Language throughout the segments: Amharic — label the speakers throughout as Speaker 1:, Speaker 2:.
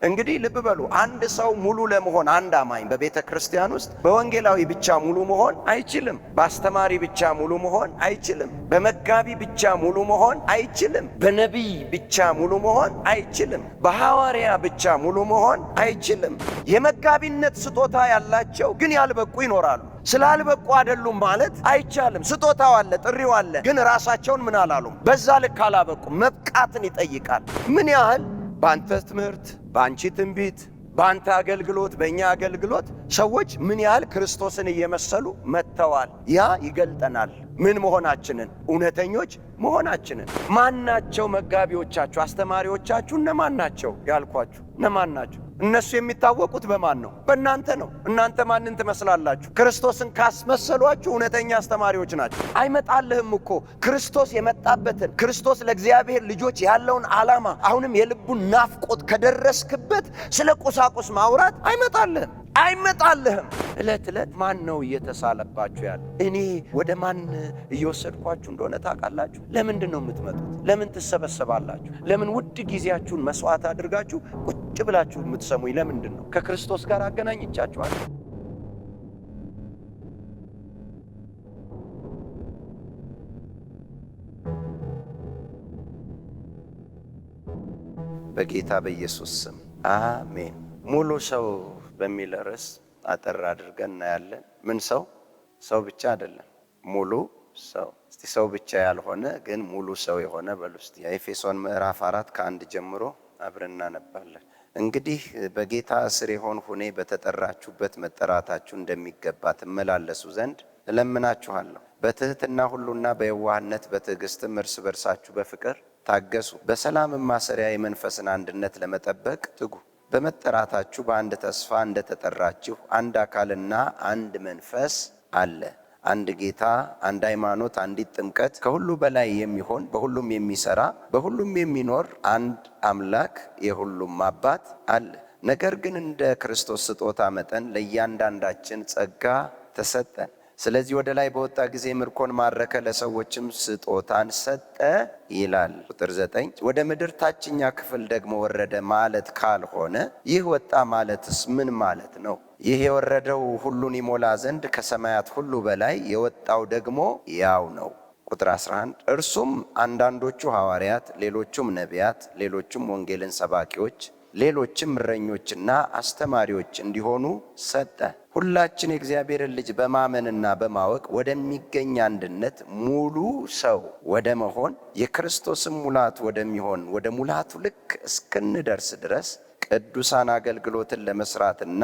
Speaker 1: እንግዲህ ልብ በሉ፣ አንድ ሰው ሙሉ ለመሆን አንድ አማኝ በቤተ ክርስቲያን ውስጥ በወንጌላዊ ብቻ ሙሉ መሆን አይችልም። በአስተማሪ ብቻ ሙሉ መሆን አይችልም። በመጋቢ ብቻ ሙሉ መሆን አይችልም። በነቢይ ብቻ ሙሉ መሆን አይችልም። በሐዋርያ ብቻ ሙሉ መሆን አይችልም። የመጋቢነት ስጦታ ያላቸው ግን ያልበቁ ይኖራሉ። ስላልበቁ አይደሉም ማለት አይቻልም። ስጦታው አለ፣ ጥሪው አለ፣ ግን ራሳቸውን ምን አላሉም፣ በዛ ልክ አላበቁም። መብቃትን ይጠይቃል። ምን ያህል በአንተ ትምህርት፣ በአንቺ ትንቢት፣ በአንተ አገልግሎት፣ በእኛ አገልግሎት ሰዎች ምን ያህል ክርስቶስን እየመሰሉ መጥተዋል። ያ ይገልጠናል ምን መሆናችንን፣ እውነተኞች መሆናችንን። ማናቸው መጋቢዎቻችሁ፣ አስተማሪዎቻችሁ እነማን ናቸው ያልኳችሁ? እነማን ናቸው? እነሱ የሚታወቁት በማን ነው? በእናንተ ነው። እናንተ ማንን ትመስላላችሁ? ክርስቶስን ካስመሰሏችሁ እውነተኛ አስተማሪዎች ናቸው። አይመጣልህም እኮ ክርስቶስ የመጣበትን፣ ክርስቶስ ለእግዚአብሔር ልጆች ያለውን ዓላማ፣ አሁንም የልቡን ናፍቆት ከደረስክበት ስለ ቁሳቁስ ማውራት አይመጣልህም። ዕለት ዕለት ማን ነው እየተሳለባችሁ ያለ? እኔ ወደ ማን እየወሰድኳችሁ እንደሆነ ታውቃላችሁ? ለምንድን ነው የምትመጡት? ለምን ትሰበሰባላችሁ? ለምን ውድ ጊዜያችሁን መስዋዕት አድርጋችሁ ቁጭ ብላችሁ የምትሰሙኝ ለምንድን ነው? ከክርስቶስ ጋር አገናኝቻችኋል። በጌታ በኢየሱስ ስም አሜን። ሙሉ ሰው በሚል ርዕስ አጠር አድርገን እናያለን። ምን ሰው? ሰው ብቻ አይደለም፣ ሙሉ ሰው። እስቲ ሰው ብቻ ያልሆነ ግን ሙሉ ሰው የሆነ በሉ እስቲ። ኤፌሶን ምዕራፍ 4 ከ1 ጀምሮ አብረን እናነባለን። እንግዲህ በጌታ እስር የሆንሁ እኔ በተጠራችሁበት መጠራታችሁ እንደሚገባ ትመላለሱ ዘንድ እለምናችኋለሁ። በትህትና ሁሉና በየዋህነት በትዕግስትም እርስ በርሳችሁ በፍቅር ታገሱ። በሰላምም ማሰሪያ የመንፈስን አንድነት ለመጠበቅ ትጉ። በመጠራታችሁ በአንድ ተስፋ እንደተጠራችሁ አንድ አካልና አንድ መንፈስ አለ። አንድ ጌታ፣ አንድ ሃይማኖት፣ አንዲት ጥምቀት፣ ከሁሉ በላይ የሚሆን በሁሉም የሚሰራ በሁሉም የሚኖር አንድ አምላክ የሁሉም አባት አለ። ነገር ግን እንደ ክርስቶስ ስጦታ መጠን ለእያንዳንዳችን ጸጋ ተሰጠን። ስለዚህ ወደ ላይ በወጣ ጊዜ ምርኮን ማረከ፣ ለሰዎችም ስጦታን ሰጠ ይላል። ቁጥር 9 ወደ ምድር ታችኛ ክፍል ደግሞ ወረደ ማለት ካልሆነ ይህ ወጣ ማለትስ ምን ማለት ነው? ይህ የወረደው ሁሉን ይሞላ ዘንድ ከሰማያት ሁሉ በላይ የወጣው ደግሞ ያው ነው። ቁጥር 11 እርሱም አንዳንዶቹ ሐዋርያት፣ ሌሎቹም ነቢያት፣ ሌሎቹም ወንጌልን ሰባኪዎች፣ ሌሎችም እረኞችና አስተማሪዎች እንዲሆኑ ሰጠ። ሁላችን የእግዚአብሔርን ልጅ በማመንና በማወቅ ወደሚገኝ አንድነት ሙሉ ሰው ወደ መሆን የክርስቶስን ሙላት ወደሚሆን ወደ ሙላቱ ልክ እስክንደርስ ድረስ ቅዱሳን አገልግሎትን ለመስራትና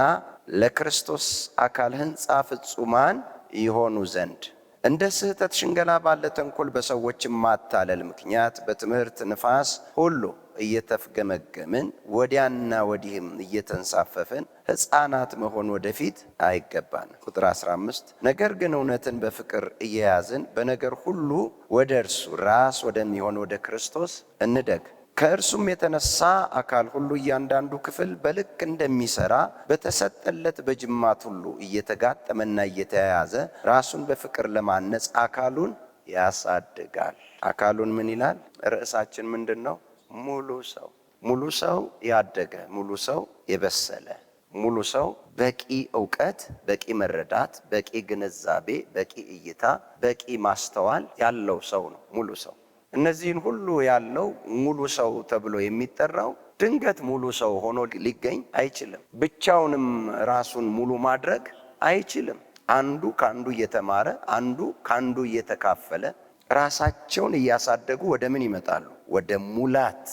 Speaker 1: ለክርስቶስ አካል ሕንጻ ፍጹማን ይሆኑ ዘንድ እንደ ስህተት ሽንገላ ባለ ተንኮል በሰዎችም ማታለል ምክንያት በትምህርት ንፋስ ሁሉ እየተፍገመገምን ወዲያና ወዲህም እየተንሳፈፍን ሕፃናት መሆን ወደፊት አይገባን። ቁጥር 15 ነገር ግን እውነትን በፍቅር እየያዝን በነገር ሁሉ ወደ እርሱ ራስ ወደሚሆን ወደ ክርስቶስ እንደግ። ከእርሱም የተነሳ አካል ሁሉ እያንዳንዱ ክፍል በልክ እንደሚሰራ በተሰጠለት በጅማት ሁሉ እየተጋጠመና እየተያያዘ ራሱን በፍቅር ለማነጽ አካሉን ያሳድጋል። አካሉን ምን ይላል? ርዕሳችን ምንድን ነው? ሙሉ ሰው። ሙሉ ሰው ያደገ፣ ሙሉ ሰው የበሰለ፣ ሙሉ ሰው በቂ ዕውቀት፣ በቂ መረዳት፣ በቂ ግንዛቤ፣ በቂ እይታ፣ በቂ ማስተዋል ያለው ሰው ነው ሙሉ ሰው። እነዚህን ሁሉ ያለው ሙሉ ሰው ተብሎ የሚጠራው ድንገት ሙሉ ሰው ሆኖ ሊገኝ አይችልም። ብቻውንም ራሱን ሙሉ ማድረግ አይችልም። አንዱ ካንዱ እየተማረ፣ አንዱ ካንዱ እየተካፈለ ራሳቸውን እያሳደጉ ወደ ምን ይመጣሉ? ወደ ሙላት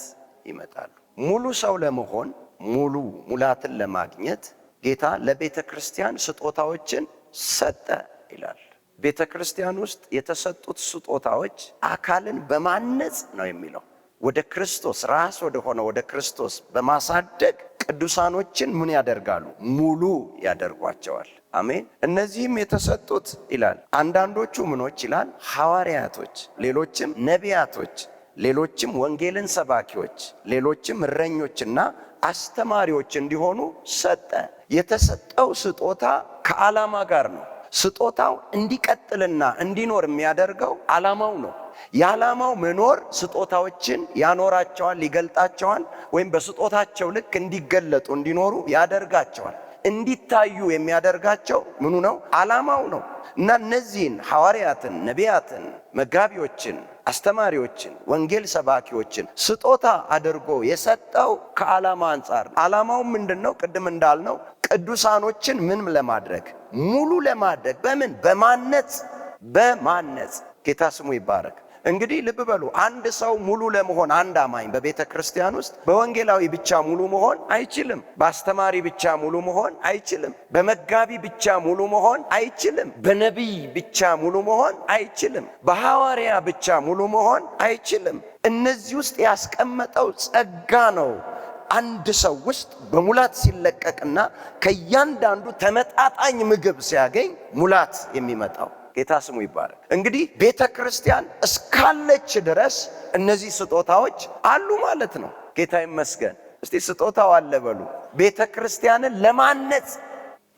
Speaker 1: ይመጣሉ። ሙሉ ሰው ለመሆን ሙላትን ለማግኘት ጌታ ለቤተ ክርስቲያን ስጦታዎችን ሰጠ ይላል። ቤተ ክርስቲያን ውስጥ የተሰጡት ስጦታዎች አካልን በማነጽ ነው የሚለው። ወደ ክርስቶስ ራስ ወደ ሆነ ወደ ክርስቶስ በማሳደግ ቅዱሳኖችን ምን ያደርጋሉ? ሙሉ ያደርጓቸዋል። አሜን። እነዚህም የተሰጡት ይላል አንዳንዶቹ ምኖች ይላል? ሐዋርያቶች፣ ሌሎችም ነቢያቶች፣ ሌሎችም ወንጌልን ሰባኪዎች፣ ሌሎችም እረኞችና አስተማሪዎች እንዲሆኑ ሰጠ። የተሰጠው ስጦታ ከዓላማ ጋር ነው። ስጦታው እንዲቀጥልና እንዲኖር የሚያደርገው ዓላማው ነው። የዓላማው መኖር ስጦታዎችን ያኖራቸዋል፣ ይገልጣቸዋል፣ ወይም በስጦታቸው ልክ እንዲገለጡ እንዲኖሩ ያደርጋቸዋል። እንዲታዩ የሚያደርጋቸው ምኑ ነው? ዓላማው ነው። እና እነዚህን ሐዋርያትን፣ ነቢያትን፣ መጋቢዎችን፣ አስተማሪዎችን፣ ወንጌል ሰባኪዎችን ስጦታ አድርጎ የሰጠው ከዓላማ አንጻር ነው። ዓላማው ምንድነው? ቅድም እንዳልነው ቅዱሳኖችን ምን ለማድረግ? ሙሉ ለማድረግ። በምን? በማነጽ። ጌታ ስሙ ይባረክ። እንግዲህ ልብ በሉ፣ አንድ ሰው ሙሉ ለመሆን አንድ አማኝ በቤተ ክርስቲያን ውስጥ በወንጌላዊ ብቻ ሙሉ መሆን አይችልም። በአስተማሪ ብቻ ሙሉ መሆን አይችልም። በመጋቢ ብቻ ሙሉ መሆን አይችልም። በነቢይ ብቻ ሙሉ መሆን አይችልም። በሐዋርያ ብቻ ሙሉ መሆን አይችልም። እነዚህ ውስጥ ያስቀመጠው ጸጋ ነው አንድ ሰው ውስጥ በሙላት ሲለቀቅና ከእያንዳንዱ ተመጣጣኝ ምግብ ሲያገኝ ሙላት የሚመጣው። ጌታ ስሙ ይባረክ። እንግዲህ ቤተ ክርስቲያን እስካለች ድረስ እነዚህ ስጦታዎች አሉ ማለት ነው። ጌታ ይመስገን። እስቲ ስጦታው አለ በሉ። ቤተ ክርስቲያንን ለማነጽ፣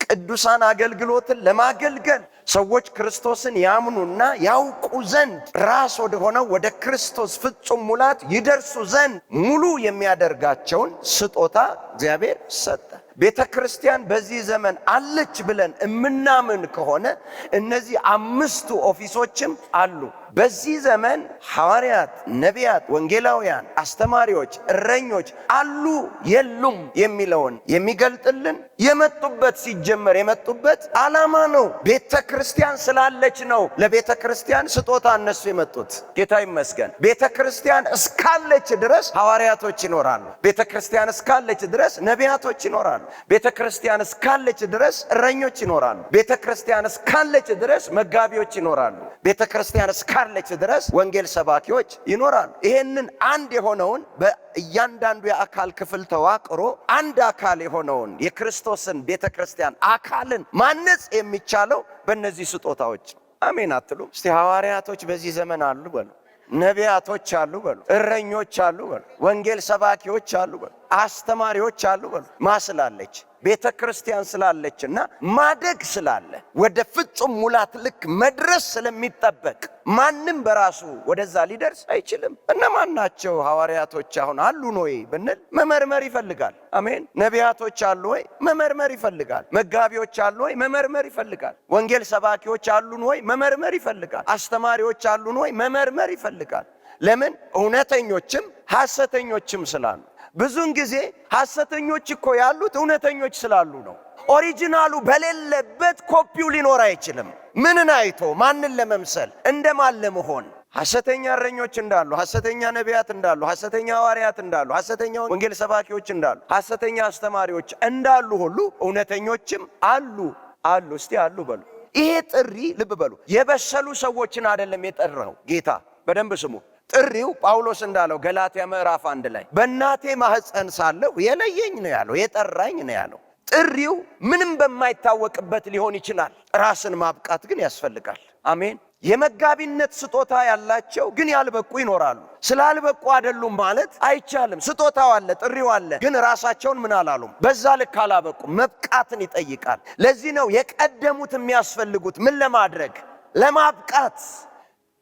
Speaker 1: ቅዱሳን አገልግሎትን ለማገልገል፣ ሰዎች ክርስቶስን ያምኑና ያውቁ ዘንድ ራስ ወደ ሆነው ወደ ክርስቶስ ፍጹም ሙላት ይደርሱ ዘንድ ሙሉ የሚያደርጋቸውን ስጦታ እግዚአብሔር ሰጠ። ቤተ ክርስቲያን በዚህ ዘመን አለች ብለን እምናምን ከሆነ እነዚህ አምስቱ ኦፊሶችም አሉ። በዚህ ዘመን ሐዋርያት፣ ነቢያት፣ ወንጌላውያን፣ አስተማሪዎች፣ እረኞች አሉ የሉም የሚለውን የሚገልጥልን የመጡበት ሲጀመር የመጡበት ዓላማ ነው። ቤተ ክርስቲያን ስላለች ነው ለቤተ ክርስቲያን ስጦታ እነሱ የመጡት። ጌታ ይመስገን። ቤተ ክርስቲያን እስካለች ድረስ ሐዋርያቶች ይኖራሉ። ቤተ ክርስቲያን እስካለች ድረስ ነቢያቶች ይኖራሉ። ቤተ ክርስቲያን እስካለች ድረስ እረኞች ይኖራሉ። ቤተ ክርስቲያን እስካለች ድረስ መጋቢዎች ይኖራሉ። ቤተ ክርስቲያን እስካለች ድረስ ወንጌል ሰባኪዎች ይኖራሉ። ይሄንን አንድ የሆነውን በእያንዳንዱ የአካል ክፍል ተዋቅሮ አንድ አካል የሆነውን የክርስቶስን ቤተ ክርስቲያን አካልን ማነጽ የሚቻለው በእነዚህ ስጦታዎች። አሜን አትሉ? እስቲ ሐዋርያቶች በዚህ ዘመን አሉ በሉ። ነቢያቶች አሉ በሉ። እረኞች አሉ በሉ። ወንጌል ሰባኪዎች አሉ በሉ። አስተማሪዎች አሉ በሉ። ማስላለች ቤተ ክርስቲያን ስላለችና ማደግ ስላለ ወደ ፍጹም ሙላት ልክ መድረስ ስለሚጠበቅ ማንም በራሱ ወደዛ ሊደርስ አይችልም። እነማን ናቸው ሐዋርያቶች? አሁን አሉን ወይ ብንል መመርመር ይፈልጋል። አሜን። ነቢያቶች አሉ ወይ? መመርመር ይፈልጋል። መጋቢዎች አሉ ወይ? መመርመር ይፈልጋል። ወንጌል ሰባኪዎች አሉን ወይ? መመርመር ይፈልጋል። አስተማሪዎች አሉን ወይ? መመርመር ይፈልጋል። ለምን? እውነተኞችም ሐሰተኞችም ስላሉ። ብዙን ጊዜ ሐሰተኞች እኮ ያሉት እውነተኞች ስላሉ ነው። ኦሪጂናሉ በሌለበት ኮፒው ሊኖር አይችልም። ምንን አይቶ ማንን ለመምሰል እንደማን ለመሆን? ሐሰተኛ እረኞች እንዳሉ፣ ሐሰተኛ ነቢያት እንዳሉ፣ ሐሰተኛ ሐዋርያት እንዳሉ፣ ሐሰተኛ ወንጌል ሰባኪዎች እንዳሉ፣ ሐሰተኛ አስተማሪዎች እንዳሉ ሁሉ እውነተኞችም አሉ። እስቲ አሉ በሉ። ይሄ ጥሪ ልብ በሉ፣ የበሰሉ ሰዎችን አይደለም የጠራው ጌታ። በደንብ ስሙ። ጥሪው ጳውሎስ እንዳለው ገላትያ ምዕራፍ 1 ላይ በእናቴ ማህፀን ሳለሁ የለየኝ ነው ያለው፣ የጠራኝ ነው ያለው። ጥሪው ምንም በማይታወቅበት ሊሆን ይችላል። ራስን ማብቃት ግን ያስፈልጋል። አሜን። የመጋቢነት ስጦታ ያላቸው ግን ያልበቁ ይኖራሉ። ስላልበቁ አይደሉም ማለት አይቻልም። ስጦታው አለ፣ ጥሪው አለ፣ ግን ራሳቸውን ምን አላሉም፣ በዛ ልክ አላበቁም። መብቃትን ይጠይቃል። ለዚህ ነው የቀደሙት የሚያስፈልጉት ምን ለማድረግ? ለማብቃት።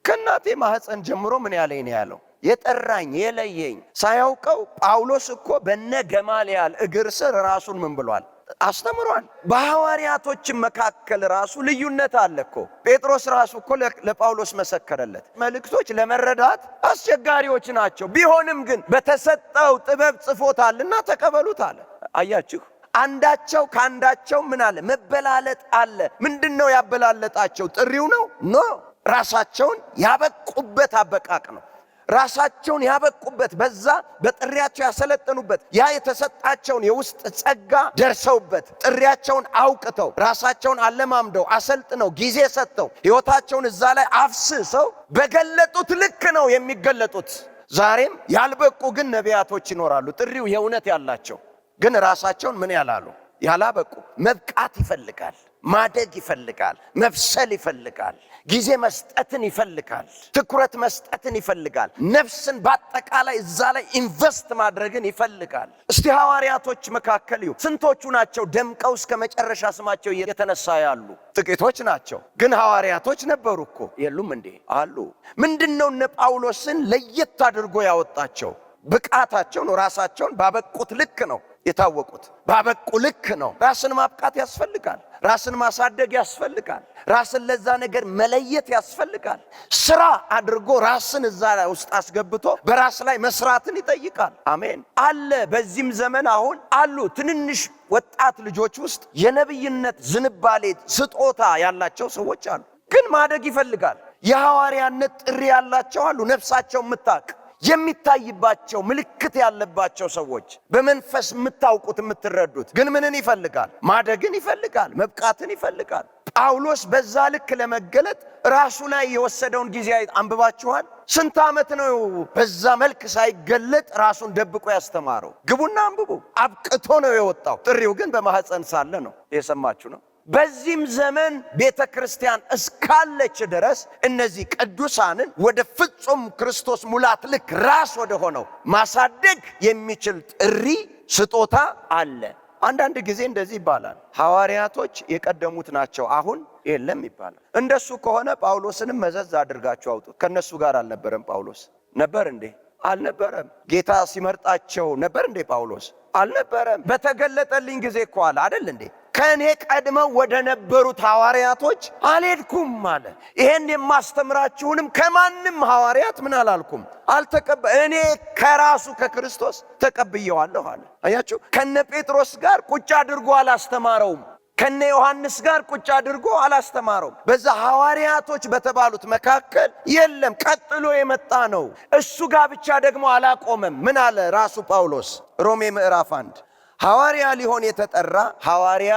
Speaker 1: ከእናቴ ማህፀን ጀምሮ ምን ያለኝ ነው ያለው፣ የጠራኝ የለየኝ። ሳያውቀው ጳውሎስ እኮ በነ ገማልያል እግር ስር ራሱን ምን ብሏል? አስተምሯል። በሐዋርያቶች መካከል ራሱ ልዩነት አለ እኮ። ጴጥሮስ ራሱ እኮ ለጳውሎስ መሰከረለት። መልእክቶች ለመረዳት አስቸጋሪዎች ናቸው፣ ቢሆንም ግን በተሰጠው ጥበብ ጽፎታልና ተቀበሉት አለ። አያችሁ፣ አንዳቸው ከአንዳቸው ምን አለ? መበላለጥ አለ። ምንድነው ያበላለጣቸው? ጥሪው ነው? ኖ፣ ራሳቸውን ያበቁበት አበቃቅ ነው። ራሳቸውን ያበቁበት፣ በዛ በጥሪያቸው ያሰለጠኑበት፣ ያ የተሰጣቸውን የውስጥ ጸጋ ደርሰውበት፣ ጥሪያቸውን አውቅተው፣ ራሳቸውን አለማምደው አሰልጥነው፣ ጊዜ ሰጥተው፣ ሕይወታቸውን እዛ ላይ አፍስሰው በገለጡት ልክ ነው የሚገለጡት። ዛሬም ያልበቁ ግን ነቢያቶች ይኖራሉ። ጥሪው የእውነት ያላቸው ግን ራሳቸውን ምን ያላሉ? ያላበቁ። መብቃት ይፈልጋል። ማደግ ይፈልጋል፣ መብሰል ይፈልጋል፣ ጊዜ መስጠትን ይፈልጋል፣ ትኩረት መስጠትን ይፈልጋል፣ ነፍስን በአጠቃላይ እዛ ላይ ኢንቨስት ማድረግን ይፈልጋል። እስቲ ሐዋርያቶች መካከል ስንቶቹ ናቸው ደምቀው እስከ መጨረሻ ስማቸው የተነሳ ያሉ? ጥቂቶች ናቸው። ግን ሐዋርያቶች ነበሩ እኮ የሉም እንዴ? አሉ። ምንድነው እነ ጳውሎስን ለየት አድርጎ ያወጣቸው? ብቃታቸው ነው። ራሳቸውን ባበቁት ልክ ነው የታወቁት። ባበቁ ልክ ነው። ራስን ማብቃት ያስፈልጋል። ራስን ማሳደግ ያስፈልጋል። ራስን ለዛ ነገር መለየት ያስፈልጋል። ስራ አድርጎ ራስን እዛ ውስጥ አስገብቶ በራስ ላይ መስራትን ይጠይቃል። አሜን። አለ በዚህም ዘመን አሁን አሉ ትንንሽ ወጣት ልጆች ውስጥ የነብይነት ዝንባሌ ስጦታ ያላቸው ሰዎች አሉ። ግን ማደግ ይፈልጋል። የሐዋርያነት ጥሪ ያላቸው አሉ። ነፍሳቸው የምታውቅ የሚታይባቸው ምልክት ያለባቸው ሰዎች በመንፈስ የምታውቁት የምትረዱት። ግን ምንን ይፈልጋል? ማደግን ይፈልጋል፣ መብቃትን ይፈልጋል። ጳውሎስ በዛ ልክ ለመገለጥ ራሱ ላይ የወሰደውን ጊዜ አንብባችኋል። ስንት ዓመት ነው በዛ መልክ ሳይገለጥ ራሱን ደብቆ ያስተማረው? ግቡና አንብቡ። አብቅቶ ነው የወጣው። ጥሪው ግን በማህፀን ሳለ ነው። የሰማችሁ ነው። በዚህም ዘመን ቤተ ክርስቲያን እስካለች ድረስ እነዚህ ቅዱሳንን ወደ ፍጹም ክርስቶስ ሙላት ልክ ራስ ወደ ሆነው ማሳደግ የሚችል ጥሪ ስጦታ አለ። አንዳንድ ጊዜ እንደዚህ ይባላል፣ ሐዋርያቶች የቀደሙት ናቸው አሁን የለም ይባላል። እንደሱ ከሆነ ጳውሎስንም መዘዝ አድርጋችሁ አውጡት። ከነሱ ጋር አልነበረም ጳውሎስ? ነበር እንዴ? አልነበረም። ጌታ ሲመርጣቸው ነበር እንዴ ጳውሎስ? አልነበረም። በተገለጠልኝ ጊዜ እኮ አለ አይደል እንዴ? ከእኔ ቀድመው ወደ ነበሩት ሐዋርያቶች አልሄድኩም አለ። ይሄን የማስተምራችሁንም ከማንም ሐዋርያት ምን አላልኩም እኔ ከራሱ ከክርስቶስ ተቀብየዋለሁ አለ። አያችሁ፣ ከነ ጴጥሮስ ጋር ቁጭ አድርጎ አላስተማረውም። ከነ ዮሐንስ ጋር ቁጭ አድርጎ አላስተማረውም። በዛ ሐዋርያቶች በተባሉት መካከል የለም፣ ቀጥሎ የመጣ ነው። እሱ ጋር ብቻ ደግሞ አላቆመም። ምን አለ ራሱ ጳውሎስ? ሮሜ ምዕራፍ 1 ሐዋርያ ሊሆን የተጠራ ሐዋርያ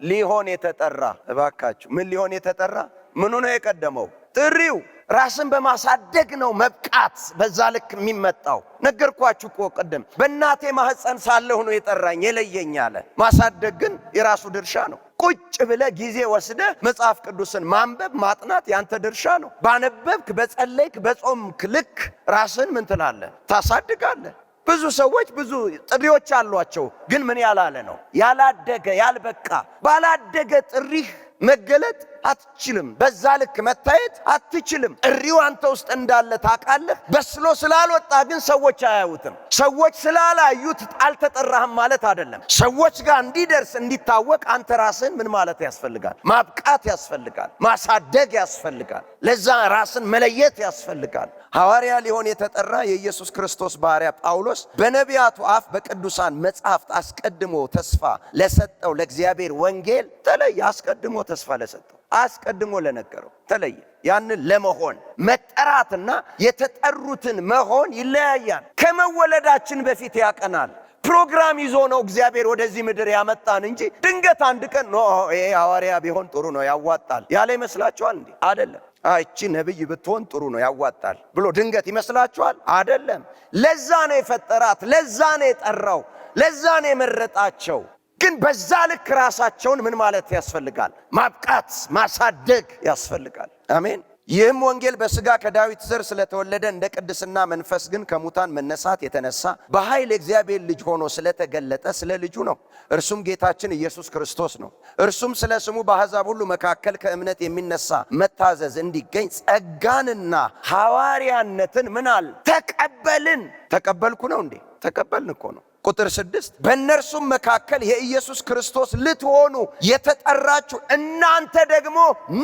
Speaker 1: ሊሆን የተጠራ። እባካችሁ ምን ሊሆን የተጠራ? ምኑ ነው የቀደመው? ጥሪው። ራስን በማሳደግ ነው መብቃት በዛ ልክ የሚመጣው። ነገርኳችሁ እኮ ቅድም። በእናቴ ማህፀን ሳለሁ ነው የጠራኝ የለየኝ አለ። ማሳደግ ግን የራሱ ድርሻ ነው። ቁጭ ብለ ጊዜ ወስደ መጽሐፍ ቅዱስን ማንበብ ማጥናት ያንተ ድርሻ ነው። ባነበብክ፣ በጸለይክ፣ በጾምክ ልክ ራስን ምን ትላለህ? ታሳድጋለህ። ብዙ ሰዎች ብዙ ጥሪዎች አሏቸው። ግን ምን ያላለ ነው? ያላደገ ያልበቃ። ባላደገ ጥሪህ መገለጥ አትችልም። በዛ ልክ መታየት አትችልም። ጥሪው አንተ ውስጥ እንዳለ ታውቃለህ። በስሎ ስላልወጣ ግን ሰዎች አያዩትም። ሰዎች ስላላዩት አልተጠራህም ማለት አይደለም። ሰዎች ጋር እንዲደርስ እንዲታወቅ አንተ ራስን ምን ማለት ያስፈልጋል? ማብቃት ያስፈልጋል። ማሳደግ ያስፈልጋል። ለዛ ራስን መለየት ያስፈልጋል። ሐዋርያ ሊሆን የተጠራ የኢየሱስ ክርስቶስ ባሪያ ጳውሎስ በነቢያቱ አፍ በቅዱሳን መጻሕፍት አስቀድሞ ተስፋ ለሰጠው ለእግዚአብሔር ወንጌል ተለየ። አስቀድሞ ተስፋ ለሰጠው አስቀድሞ ለነገረው ተለየ። ያንን ለመሆን መጠራትና የተጠሩትን መሆን ይለያያል። ከመወለዳችን በፊት ያቀናል። ፕሮግራም ይዞ ነው እግዚአብሔር ወደዚህ ምድር ያመጣን እንጂ ድንገት አንድ ቀን ይሄ ሐዋርያ ቢሆን ጥሩ ነው ያዋጣል ያለ ይመስላችኋል እንዴ? አይደለም። እቺ ነብይ ብትሆን ጥሩ ነው ያዋጣል ብሎ ድንገት ይመስላችኋል? አይደለም። ለዛ ነው የፈጠራት፣ ለዛ ነው የጠራው፣ ለዛ ነው የመረጣቸው። ግን በዛ ልክ ራሳቸውን ምን ማለት ያስፈልጋል? ማብቃት ማሳደግ ያስፈልጋል። አሜን። ይህም ወንጌል በሥጋ ከዳዊት ዘር ስለተወለደ እንደ ቅድስና መንፈስ ግን ከሙታን መነሳት የተነሳ በኃይል እግዚአብሔር ልጅ ሆኖ ስለተገለጠ ስለ ልጁ ነው። እርሱም ጌታችን ኢየሱስ ክርስቶስ ነው። እርሱም ስለ ስሙ በአሕዛብ ሁሉ መካከል ከእምነት የሚነሳ መታዘዝ እንዲገኝ ጸጋንና ሐዋርያነትን ምናል ተቀበልን። ተቀበልኩ ነው እንዴ? ተቀበልን እኮ ነው። ቁጥር 6 በእነርሱም መካከል የኢየሱስ ክርስቶስ ልትሆኑ የተጠራችሁ እናንተ ደግሞ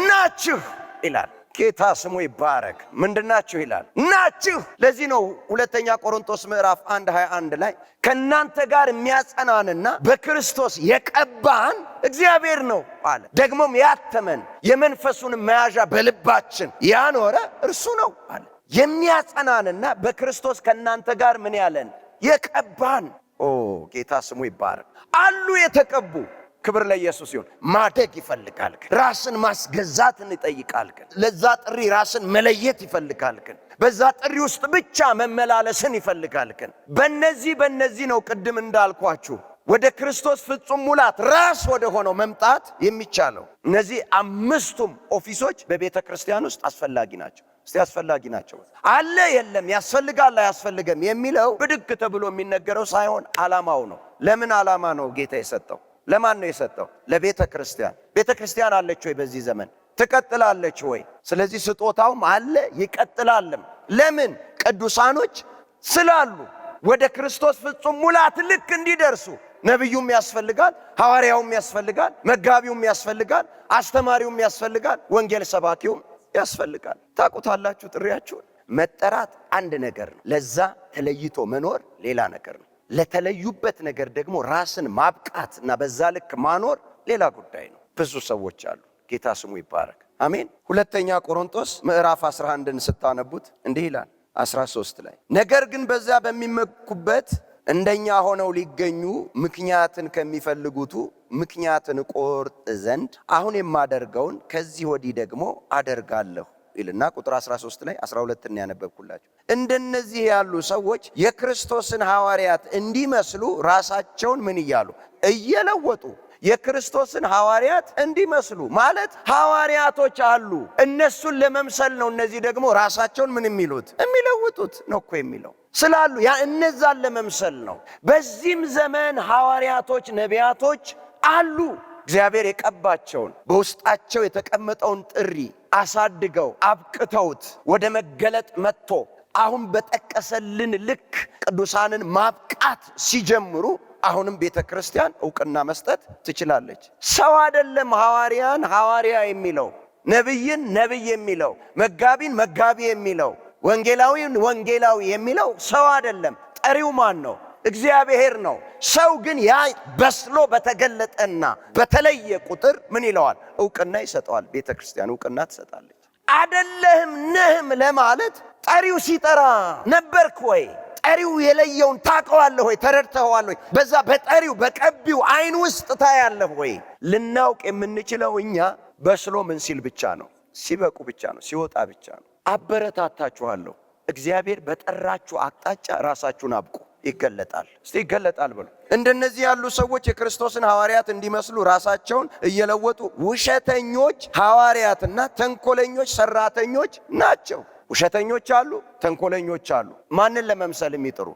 Speaker 1: ናችሁ ይላል። ጌታ ስሙ ይባረክ። ምንድናችሁ ይላል? ናችሁ። ለዚህ ነው ሁለተኛ ቆሮንቶስ ምዕራፍ 1:21 ላይ ከእናንተ ጋር የሚያጸናንና በክርስቶስ የቀባን እግዚአብሔር ነው አለ። ደግሞም ያተመን የመንፈሱን መያዣ በልባችን ያኖረ እርሱ ነው አለ። የሚያጸናንና በክርስቶስ ከእናንተ ጋር ምን ያለን? የቀባን። ጌታ ስሙ ይባረክ። አሉ የተቀቡ። ክብር ለኢየሱስ ይሁን። ማደግ ይፈልጋል። ራስን ማስገዛትን ይጠይቃል። ለዛ ጥሪ ራስን መለየት ይፈልጋል። በዛ ጥሪ ውስጥ ብቻ መመላለስን ይፈልጋል። በእነዚህ ነው ቅድም እንዳልኳችሁ ወደ ክርስቶስ ፍጹም ሙላት ራስ ወደ ሆነው መምጣት የሚቻለው። እነዚህ አምስቱም ኦፊሶች በቤተ ክርስቲያን ውስጥ አስፈላጊ ናቸው። እስቲ አስፈላጊ ናቸው አለ የለም፣ ያስፈልጋል አያስፈልግም የሚለው ብድግ ተብሎ የሚነገረው ሳይሆን ዓላማው ነው። ለምን ዓላማ ነው ጌታ የሰጠው? ለማን ነው የሰጠው? ለቤተ ክርስቲያን። ቤተ ክርስቲያን አለች ወይ? በዚህ ዘመን ትቀጥላለች ወይ? ስለዚህ ስጦታውም አለ ይቀጥላልም። ለምን? ቅዱሳኖች ስላሉ ወደ ክርስቶስ ፍጹም ሙላት ልክ እንዲደርሱ ነቢዩም ያስፈልጋል፣ ሐዋርያውም ያስፈልጋል፣ መጋቢውም ያስፈልጋል፣ አስተማሪውም ያስፈልጋል፣ ወንጌል ሰባኪውም ያስፈልጋል። ታውቁታላችሁ ጥሪያችሁን። መጠራት አንድ ነገር ነው፣ ለዛ ተለይቶ መኖር ሌላ ነገር ነው። ለተለዩበት ነገር ደግሞ ራስን ማብቃት እና በዛ ልክ ማኖር ሌላ ጉዳይ ነው። ብዙ ሰዎች አሉ። ጌታ ስሙ ይባረክ። አሜን። ሁለተኛ ቆሮንቶስ ምዕራፍ 11ን ስታነቡት እንዲህ ይላል 13 ላይ ነገር ግን በዛ በሚመኩበት እንደኛ ሆነው ሊገኙ ምክንያትን ከሚፈልጉቱ ምክንያትን ቆርጥ ዘንድ አሁን የማደርገውን ከዚህ ወዲህ ደግሞ አደርጋለሁ ይልና ቁጥር 13 ላይ 12ን ያነበብኩላችሁ። እንደነዚህ ያሉ ሰዎች የክርስቶስን ሐዋርያት እንዲመስሉ ራሳቸውን ምን እያሉ እየለወጡ የክርስቶስን ሐዋርያት እንዲመስሉ ማለት ሐዋርያቶች አሉ፣ እነሱን ለመምሰል ነው። እነዚህ ደግሞ ራሳቸውን ምን የሚሉት የሚለውጡት ነው እኮ የሚለው ስላሉ ያ እነዛን ለመምሰል ነው። በዚህም ዘመን ሐዋርያቶች ነቢያቶች አሉ። እግዚአብሔር የቀባቸውን በውስጣቸው የተቀመጠውን ጥሪ አሳድገው አብቅተውት ወደ መገለጥ መጥቶ አሁን በጠቀሰልን ልክ ቅዱሳንን ማብቃት ሲጀምሩ አሁንም ቤተ ክርስቲያን ዕውቅና መስጠት ትችላለች። ሰው አይደለም ሐዋርያን ሐዋርያ የሚለው፣ ነብይን ነብይ የሚለው፣ መጋቢን መጋቢ የሚለው፣ ወንጌላዊን ወንጌላዊ የሚለው ሰው አይደለም። ጠሪው ማን ነው? እግዚአብሔር ነው። ሰው ግን ያ በስሎ በተገለጠና በተለየ ቁጥር ምን ይለዋል? ዕውቅና ይሰጠዋል። ቤተ ክርስቲያን ዕውቅና ትሰጣለች። አይደለህም ነህም ለማለት ጠሪው ሲጠራ ነበርክ ወይ? ጠሪው የለየውን ታውቀዋለህ ወይ? ተረድተኸዋል ወይ? በዛ በጠሪው በቀቢው አይን ውስጥ ታያለህ ወይ? ልናውቅ የምንችለው እኛ በስሎ ምን ሲል ብቻ ነው፣ ሲበቁ ብቻ ነው፣ ሲወጣ ብቻ ነው። አበረታታችኋለሁ። እግዚአብሔር በጠራችሁ አቅጣጫ ራሳችሁን አብቁ። ይገለጣል። እስቲ ይገለጣል ብሎ እንደነዚህ ያሉ ሰዎች የክርስቶስን ሐዋርያት እንዲመስሉ ራሳቸውን እየለወጡ ውሸተኞች ሐዋርያትና ተንኮለኞች ሰራተኞች ናቸው። ውሸተኞች አሉ፣ ተንኮለኞች አሉ። ማንን ለመምሰል የሚጥሩ?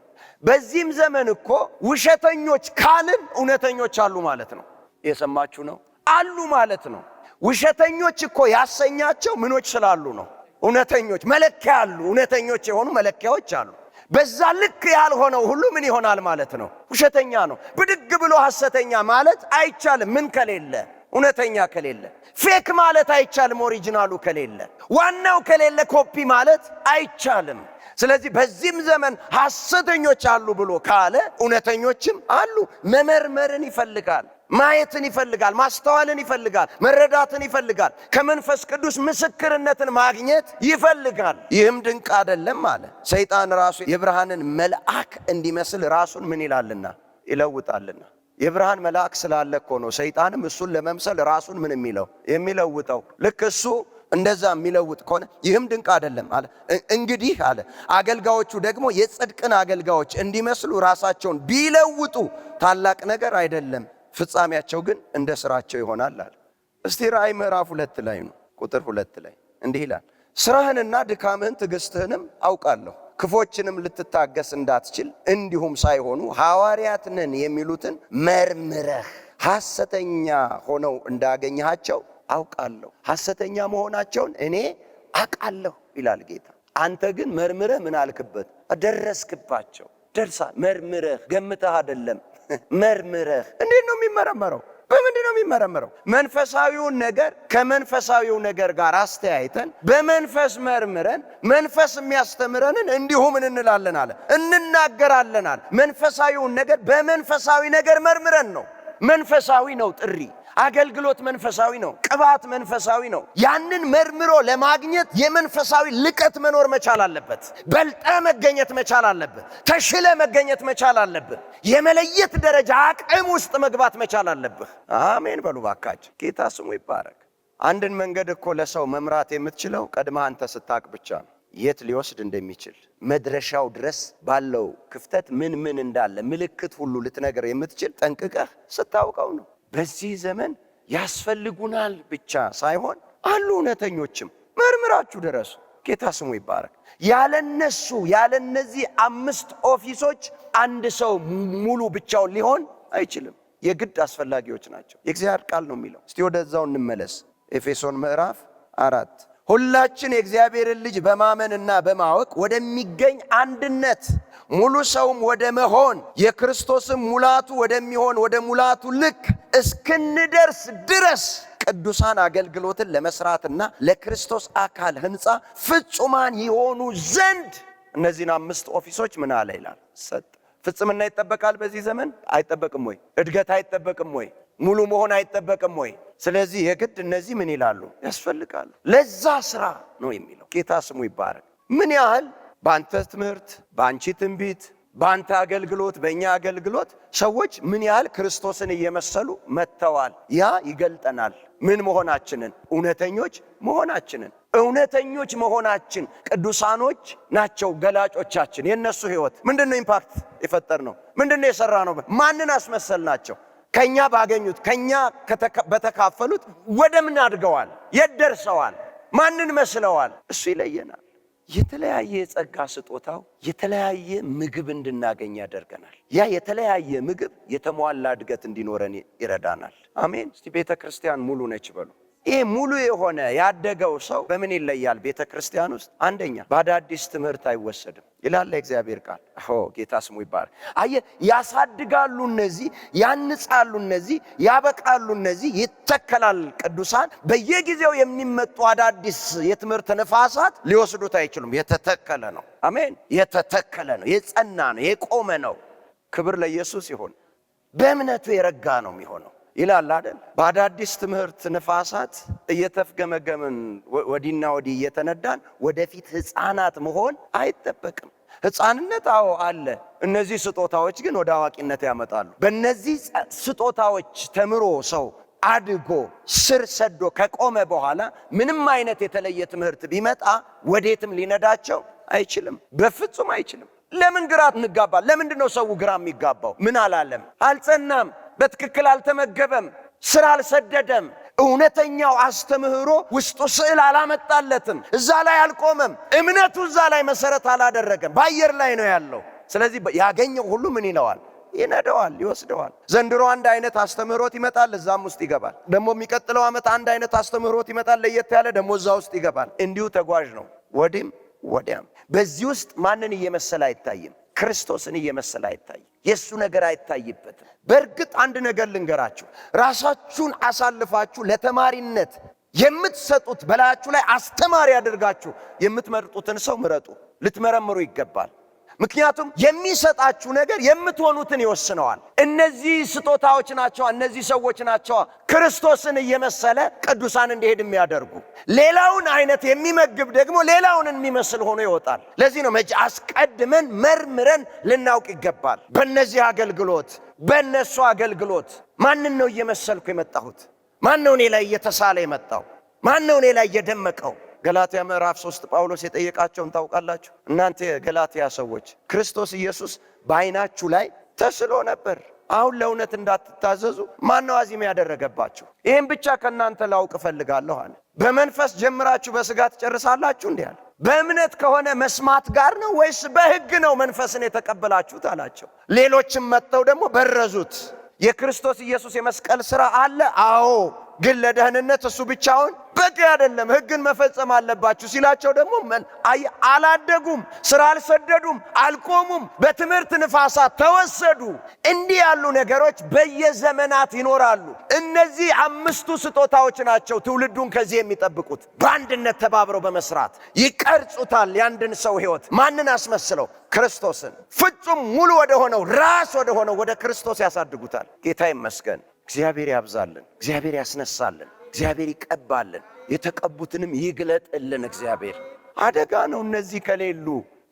Speaker 1: በዚህም ዘመን እኮ ውሸተኞች ካልን እውነተኞች አሉ ማለት ነው። የሰማችሁ ነው? አሉ ማለት ነው። ውሸተኞች እኮ ያሰኛቸው ምኖች ስላሉ ነው። እውነተኞች መለኪያ አሉ። እውነተኞች የሆኑ መለኪያዎች አሉ። በዛ ልክ ያልሆነው ሁሉ ምን ይሆናል ማለት ነው? ውሸተኛ ነው። ብድግ ብሎ ሐሰተኛ ማለት አይቻልም። ምን ከሌለ? እውነተኛ ከሌለ። ፌክ ማለት አይቻልም። ኦሪጂናሉ ከሌለ፣ ዋናው ከሌለ ኮፒ ማለት አይቻልም። ስለዚህ በዚህም ዘመን ሐሰተኞች አሉ ብሎ ካለ እውነተኞችም አሉ። መመርመርን ይፈልጋል፣ ማየትን ይፈልጋል፣ ማስተዋልን ይፈልጋል፣ መረዳትን ይፈልጋል፣ ከመንፈስ ቅዱስ ምስክርነትን ማግኘት ይፈልጋል። ይህም ድንቅ አይደለም አለ። ሰይጣን ራሱ የብርሃንን መልአክ እንዲመስል ራሱን ምን ይላልና? ይለውጣልና። የብርሃን መልአክ ስላለ እኮ ነው ሰይጣንም እሱን ለመምሰል ራሱን ምን የሚለውጠው። ልክ እሱ እንደዛ የሚለውጥ ከሆነ ይህም ድንቅ አይደለም አለ። እንግዲህ አለ አገልጋዮቹ ደግሞ የጽድቅን አገልጋዮች እንዲመስሉ ራሳቸውን ቢለውጡ ታላቅ ነገር አይደለም፣ ፍጻሜያቸው ግን እንደ ስራቸው ይሆናል አለ። እስቲ ራእይ ምዕራፍ 2 ላይ ነው ቁጥር 2 ላይ እንዲህ ይላል፣ ስራህንና ድካምህን ትዕግስትህንም አውቃለሁ፣ ክፎችንም ልትታገስ እንዳትችል እንዲሁም ሳይሆኑ ሐዋርያት ነን የሚሉትን መርምረህ ሐሰተኛ ሆነው እንዳገኘሃቸው አውቃለሁ። ሐሰተኛ መሆናቸውን እኔ አውቃለሁ ይላል ጌታ። አንተ ግን መርምረህ ምን አልክበት? ደረስክባቸው። ደርሳ መርምረህ ገምተህ አይደለም፣ መርምረህ። እንዴት ነው የሚመረመረው? በምንድን ነው የሚመረመረው? መንፈሳዊውን ነገር ከመንፈሳዊው ነገር ጋር አስተያይተን በመንፈስ መርምረን መንፈስ የሚያስተምረንን እንዲሁ ምን እንላለን አለ እንናገራለን አለ። መንፈሳዊውን ነገር በመንፈሳዊ ነገር መርምረን ነው። መንፈሳዊ ነው ጥሪ፣ አገልግሎት መንፈሳዊ ነው፣ ቅባት መንፈሳዊ ነው። ያንን መርምሮ ለማግኘት የመንፈሳዊ ልቀት መኖር መቻል አለበት። በልጠ መገኘት መቻል አለበት። ተሽለ መገኘት መቻል አለበት። የመለየት ደረጃ አቅም ውስጥ መግባት መቻል አለብህ። አሜን በሉ ባካችሁ። ጌታ ስሙ ይባረክ። አንድን መንገድ እኮ ለሰው መምራት የምትችለው ቀድማ አንተ ስታቅ ብቻ ነው። የት ሊወስድ እንደሚችል መድረሻው ድረስ ባለው ክፍተት ምን እንዳለ ምልክት ሁሉ ልትነገር የምትችል ጠንቅቀህ ስታውቀው ነው። በዚህ ዘመን ያስፈልጉናል ብቻ ሳይሆን አሉ እውነተኞችም። መርምራችሁ ድረሱ። ጌታ ስሙ ይባረክ። ያለነዚህ 5 ኦፊሶች አንድ ሰው ሙሉ ብቻውን ሊሆን አይችልም። የግድ አስፈላጊዎች ናቸው። የእግዚአብሔር ቃል ነው የሚለው። እስቲ ወደዛው እንመለስ። ኤፌሶን ምዕራፍ 4 ሁላችን የእግዚአብሔርን ልጅ በማመንና በማወቅ ወደሚገኝ አንድነት ሙሉ ሰውም ወደ መሆን የክርስቶስም ሙላቱ ወደሚሆን ወደ ሙላቱ ልክ እስክንደርስ ድረስ ቅዱሳን አገልግሎትን ለመስራትና ለክርስቶስ አካል ሕንጻ ፍጹማን ይሆኑ ዘንድ እነዚህን 5 ኦፊሶች ምን አለ ይላል ሰጥ። ፍጽምና ይጠበቃል በዚህ ዘመን? አይጠበቅም ወይ? እድገት አይጠበቅም ወይ? ሙሉ መሆን አይጠበቅም ወይ? ስለዚህ የግድ እነዚህ ምን ይላሉ? ያስፈልጋሉ። ለዛ ስራ ነው የሚለው። ጌታ ስሙ ይባረክ። ምን ያህል በአንተ ትምህርት፣ በአንቺ ትንቢት፣ በአንተ አገልግሎት፣ በእኛ አገልግሎት ሰዎች ምን ያህል ክርስቶስን እየመሰሉ መጥተዋል። ያ ይገልጠናል ምን መሆናችንን፣ እውነተኞች መሆናችንን። እውነተኞች መሆናችን ቅዱሳኖች ናቸው ገላጮቻችን። የነሱ ህይወት ምንድነው ኢምፓክት የፈጠር ነው? ምንድነው የሰራ ነው? ማንን አስመሰል ናቸው? ከኛ ባገኙት ከኛ በተካፈሉት ወደ ምን አድገዋል? የት ደርሰዋል? ማንን መስለዋል? እሱ ይለየናል። የተለያየ የጸጋ ስጦታው የተለያየ ምግብ እንድናገኝ ያደርገናል። ያ የተለያየ ምግብ የተሟላ እድገት እንዲኖረን ይረዳናል። አሜን። እስቲ ቤተ ክርስቲያን ሙሉ ነች በሉ። ይሄ ሙሉ የሆነ ያደገው ሰው በምን ይለያል? ቤተ ክርስቲያን ውስጥ አንደኛ በአዳዲስ ትምህርት አይወሰድም ይላል እግዚአብሔር ቃል። ጌታ ስሙ ይባረክ። ያሳድጋሉ እነዚህ፣ ያንጻሉ እነዚህ፣ ያበቃሉ እነዚህ፣ ይተከላል። ቅዱሳን በየጊዜው የሚመጡ አዳዲስ የትምህርት ነፋሳት ሊወስዱት አይችሉም። የተተከለ ነው። አሜን። የተተከለ ነው፣ የጸና ነው፣ የቆመ ነው። ክብር ለኢየሱስ ይሁን። በእምነቱ የረጋ ነው የሚሆነው ይላል አይደል? በአዳዲስ ትምህርት ነፋሳት እየተፍገመገምን ወዲና ወዲ እየተነዳን ወደፊት ሕፃናት መሆን አይጠበቅም። ሕፃንነት አለ። እነዚህ ስጦታዎች ግን ወደ አዋቂነት ያመጣሉ። በእነዚህ ስጦታዎች ተምሮ ሰው አድጎ ስር ሰዶ ከቆመ በኋላ ምንም አይነት የተለየ ትምህርት ቢመጣ ወዴትም ሊነዳቸው አይችልም። በፍጹም አይችልም። ለምን ግራ እንጋባል? ለምንድነው ሰው ግራ የሚጋባው? ምን አላለም? አልጸናም፣ በትክክል አልተመገበም፣ ስራ አልሰደደም፣ እውነተኛው አስተምህሮ ውስጡ ስዕል አላመጣለትም፣ እዛ ላይ አልቆመም፣ እምነቱ እዛ ላይ መሰረት አላደረገም፣ በአየር ላይ ነው ያለው። ስለዚህ ያገኘው ሁሉ ምን ይለዋል? ይነደዋል፣ ይወስደዋል። ዘንድሮ አንድ አይነት አስተምህሮት ይመጣል፣ እዛም ውስጥ ይገባል። ደግሞ የሚቀጥለው ዓመት አንድ አይነት አስተምህሮት ይመጣል፣ ለየት ያለ ደግሞ እዛ ውስጥ ይገባል። እንዲሁ ተጓዥ ነው ወዲህም ወዲያም። በዚህ ውስጥ ማንን እየመሰለ አይታይም? ክርስቶስን እየመሰለ አይታይም። የሱ ነገር አይታይበትም። በእርግጥ አንድ ነገር ልንገራችሁ፣ ራሳችሁን አሳልፋችሁ ለተማሪነት የምትሰጡት በላያችሁ ላይ አስተማሪ አድርጋችሁ የምትመርጡትን ሰው ምረጡ። ልትመረምሩ ይገባል። ምክንያቱም የሚሰጣችሁ ነገር የምትሆኑትን ይወስነዋል። እነዚህ ስጦታዎች ናቸው፣ እነዚህ ሰዎች ናቸው ክርስቶስን እየመሰለ ቅዱሳን እንዲሄድ የሚያደርጉ። ሌላውን አይነት የሚመግብ ደግሞ ሌላውን የሚመስል ሆኖ ይወጣል። ለዚህ ነው አስቀድመን መርምረን ልናውቅ ይገባል። በእነዚህ አገልግሎት፣ በእነሱ አገልግሎት ማንን ነው እየመሰልኩ የመጣሁት? ማን ነው እኔ ላይ እየተሳለ የመጣው? ማን ነው እኔ ላይ እየደመቀው? ገላትያ ምዕራፍ 3 ጳውሎስ የጠየቃቸውን ታውቃላችሁ? እናንተ የገላትያ ሰዎች ክርስቶስ ኢየሱስ በዓይናችሁ ላይ ተስሎ ነበር። አሁን ለእውነት እንዳትታዘዙ ማን ነው አዚም ያደረገባችሁ? ይህን ብቻ ከእናንተ ላውቅ እፈልጋለሁ አለ። በመንፈስ ጀምራችሁ በሥጋ ትጨርሳላችሁ እንዲህ አለ። በእምነት ከሆነ መስማት ጋር ነው ወይስ በሕግ ነው መንፈስን የተቀበላችሁት አላቸው። ሌሎችም መጥተው ደግሞ በረዙት። የክርስቶስ ኢየሱስ የመስቀል ሥራ አለ። አዎ፣ ግን ለደህንነት እሱ ብቻውን በቂ አይደለም፣ ሕግን መፈጸም አለባችሁ ሲላቸው ደግሞ አላደጉም፣ ስራ አልሰደዱም፣ አልቆሙም፣ በትምህርት ንፋሳት ተወሰዱ። እንዲህ ያሉ ነገሮች በየዘመናት ይኖራሉ። እነዚህ 5ቱ ስጦታዎች ናቸው ትውልዱን ከዚህ የሚጠብቁት። በአንድነት ተባብረው በመስራት ይቀርጹታል የአንድን ሰው ሕይወት። ማንን አስመስለው? ክርስቶስን። ፍጹም ሙሉ ወደ ሆነው ራስ ወደ ሆነው ወደ ክርስቶስ ያሳድጉታል። ጌታ ይመስገን። እግዚአብሔር ያብዛልን፣ እግዚአብሔር ያስነሳልን፣ እግዚአብሔር ይቀባልን፣ የተቀቡትንም ይግለጥልን። እግዚአብሔር አደጋ ነው። እነዚህ ከሌሉ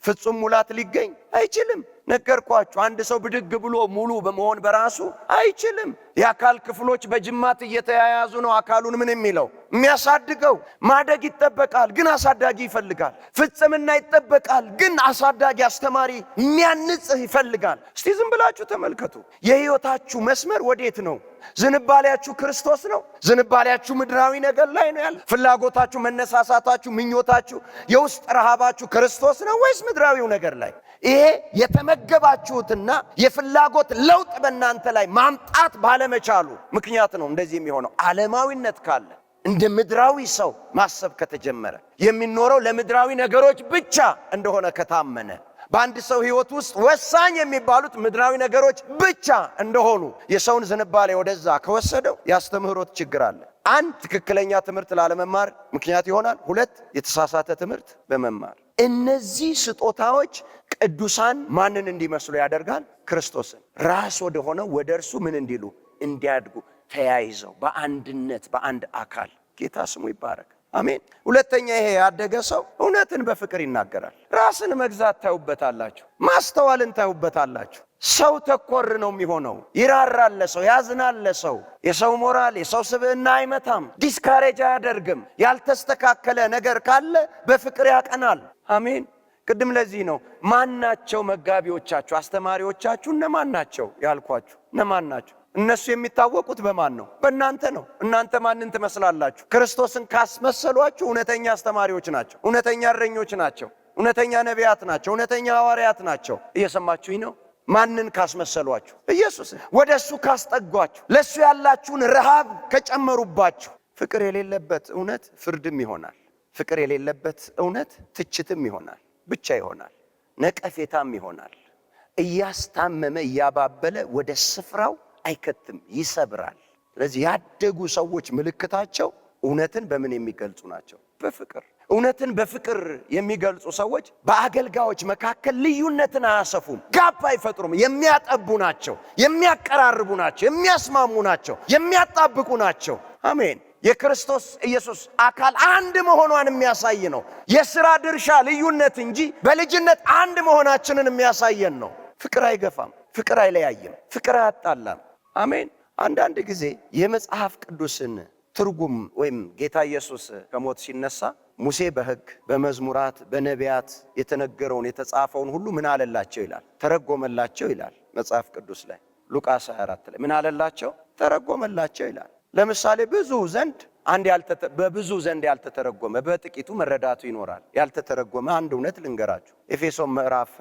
Speaker 1: ፍጹም ሙላት ሊገኝ አይችልም። ነገርኳችሁ። አንድ ሰው ብድግ ብሎ ሙሉ በመሆን በራሱ አይችልም። የአካል ክፍሎች በጅማት እየተያያዙ ነው አካሉን ምን የሚለው የሚያሳድገው። ማደግ ይጠበቃል፣ ግን አሳዳጊ ይፈልጋል። ፍጽምና ይጠበቃል፣ ግን አሳዳጊ አስተማሪ የሚያንጽህ ይፈልጋል። እስቲ ዝም ብላችሁ ተመልከቱ። የህይወታችሁ መስመር ወዴት ነው? ዝንባሌያችሁ ክርስቶስ ነው? ዝንባሌያችሁ ምድራዊ ነገር ላይ ነው ያለ? ፍላጎታችሁ፣ መነሳሳታችሁ፣ ምኞታችሁ፣ የውስጥ ረሃባችሁ ክርስቶስ ነው ወይስ ምድራዊው ነገር ላይ? ይሄ የተመገባችሁትና የፍላጎት ለውጥ በእናንተ ላይ ማምጣት ባለመቻሉ ምክንያት ነው እንደዚህ የሚሆነው። ዓለማዊነት ካለ እንደ ምድራዊ ሰው ማሰብ ከተጀመረ የሚኖረው ለምድራዊ ነገሮች ብቻ እንደሆነ ከታመነ በአንድ ሰው ህይወት ውስጥ ወሳኝ የሚባሉት ምድራዊ ነገሮች ብቻ እንደሆኑ የሰውን ዝንባሌ ወደዛ ከወሰደው ያስተምህሮት ችግር አለ። አንድ ትክክለኛ ትምህርት ላለመማር ምክንያት ይሆናል። ሁለት የተሳሳተ ትምህርት በመማር እነዚህ ስጦታዎች ቅዱሳን ማንን እንዲመስሉ ያደርጋል? ክርስቶስን ራስ ወደ ሆነው ወደ እርሱ ምን እንዲሉ እንዲያድጉ ተያይዘው በአንድነት በአንድ አካል። ጌታ ስሙ ይባረክ። አሜን። ሁለተኛ ይሄ ያደገ ሰው እውነትን በፍቅር ይናገራል። ራስን መግዛት ታዩበታላችሁ፣ ማስተዋልን ታዩበታላችሁ። ሰው ተኮር ነው የሚሆነው። ይራራል ለሰው፣ ያዝናል ለሰው። የሰው ሞራል የሰው ስብዕና አይመታም፣ ዲስካሬጅ አያደርግም። ያልተስተካከለ ነገር ካለ በፍቅር ያቀናል። አሜን። ቅድም ለዚህ ነው ማናቸው መጋቢዎቻችሁ አስተማሪዎቻችሁ እነማን ናቸው ያልኳችሁ። እነማን ናቸው? እነሱ የሚታወቁት በማን ነው? በእናንተ ነው። እናንተ ማንን ትመስላላችሁ? ክርስቶስን ካስመሰሏችሁ እውነተኛ አስተማሪዎች ናቸው፣ እውነተኛ እረኞች ናቸው፣ እውነተኛ ነቢያት ናቸው፣ እውነተኛ ሐዋርያት ናቸው። እየሰማችሁኝ ነው? ማንን ካስመሰሏችሁ? ኢየሱስን። ወደ እሱ ካስጠጓችሁ፣ ለእሱ ያላችሁን ረሃብ ከጨመሩባችሁ። ፍቅር የሌለበት እውነት ፍርድም ይሆናል። ፍቅር የሌለበት እውነት ትችትም ይሆናል፣ ብቻ ይሆናል፣ ነቀፌታም ይሆናል። እያስታመመ እያባበለ ወደ ስፍራው አይከትም፣ ይሰብራል። ስለዚህ ያደጉ ሰዎች ምልክታቸው እውነትን በምን የሚገልጹ ናቸው? በፍቅር። እውነትን በፍቅር የሚገልጹ ሰዎች በአገልጋዮች መካከል ልዩነትን አያሰፉም፣ ጋፕ አይፈጥሩም። የሚያጠቡ ናቸው፣ የሚያቀራርቡ ናቸው፣ የሚያስማሙ ናቸው፣ የሚያጣብቁ ናቸው። አሜን። የክርስቶስ ኢየሱስ አካል አንድ መሆኗን የሚያሳይ ነው። የሥራ ድርሻ ልዩነት እንጂ በልጅነት አንድ መሆናችንን የሚያሳየን ነው። ፍቅር አይገፋም፣ ፍቅር አይለያይም፣ ፍቅር አያጣላም። አሜን። አንዳንድ ጊዜ የመጽሐፍ ቅዱስን ትርጉም ወይም ጌታ ኢየሱስ ከሞት ሲነሳ ሙሴ በሕግ በመዝሙራት በነቢያት የተነገረውን የተጻፈውን ሁሉ ምን አለላቸው ይላል? ተረጎመላቸው ይላል መጽሐፍ ቅዱስ ላይ። ሉቃስ 24 ላይ ምን አለላቸው? ተረጎመላቸው ይላል። ለምሳሌ በብዙ ዘንድ ያልተተረጎመ በጥቂቱ መረዳቱ ይኖራል። ያልተተረጎመ አንድ እውነት ልንገራችሁ። ኤፌሶን ምዕራፍ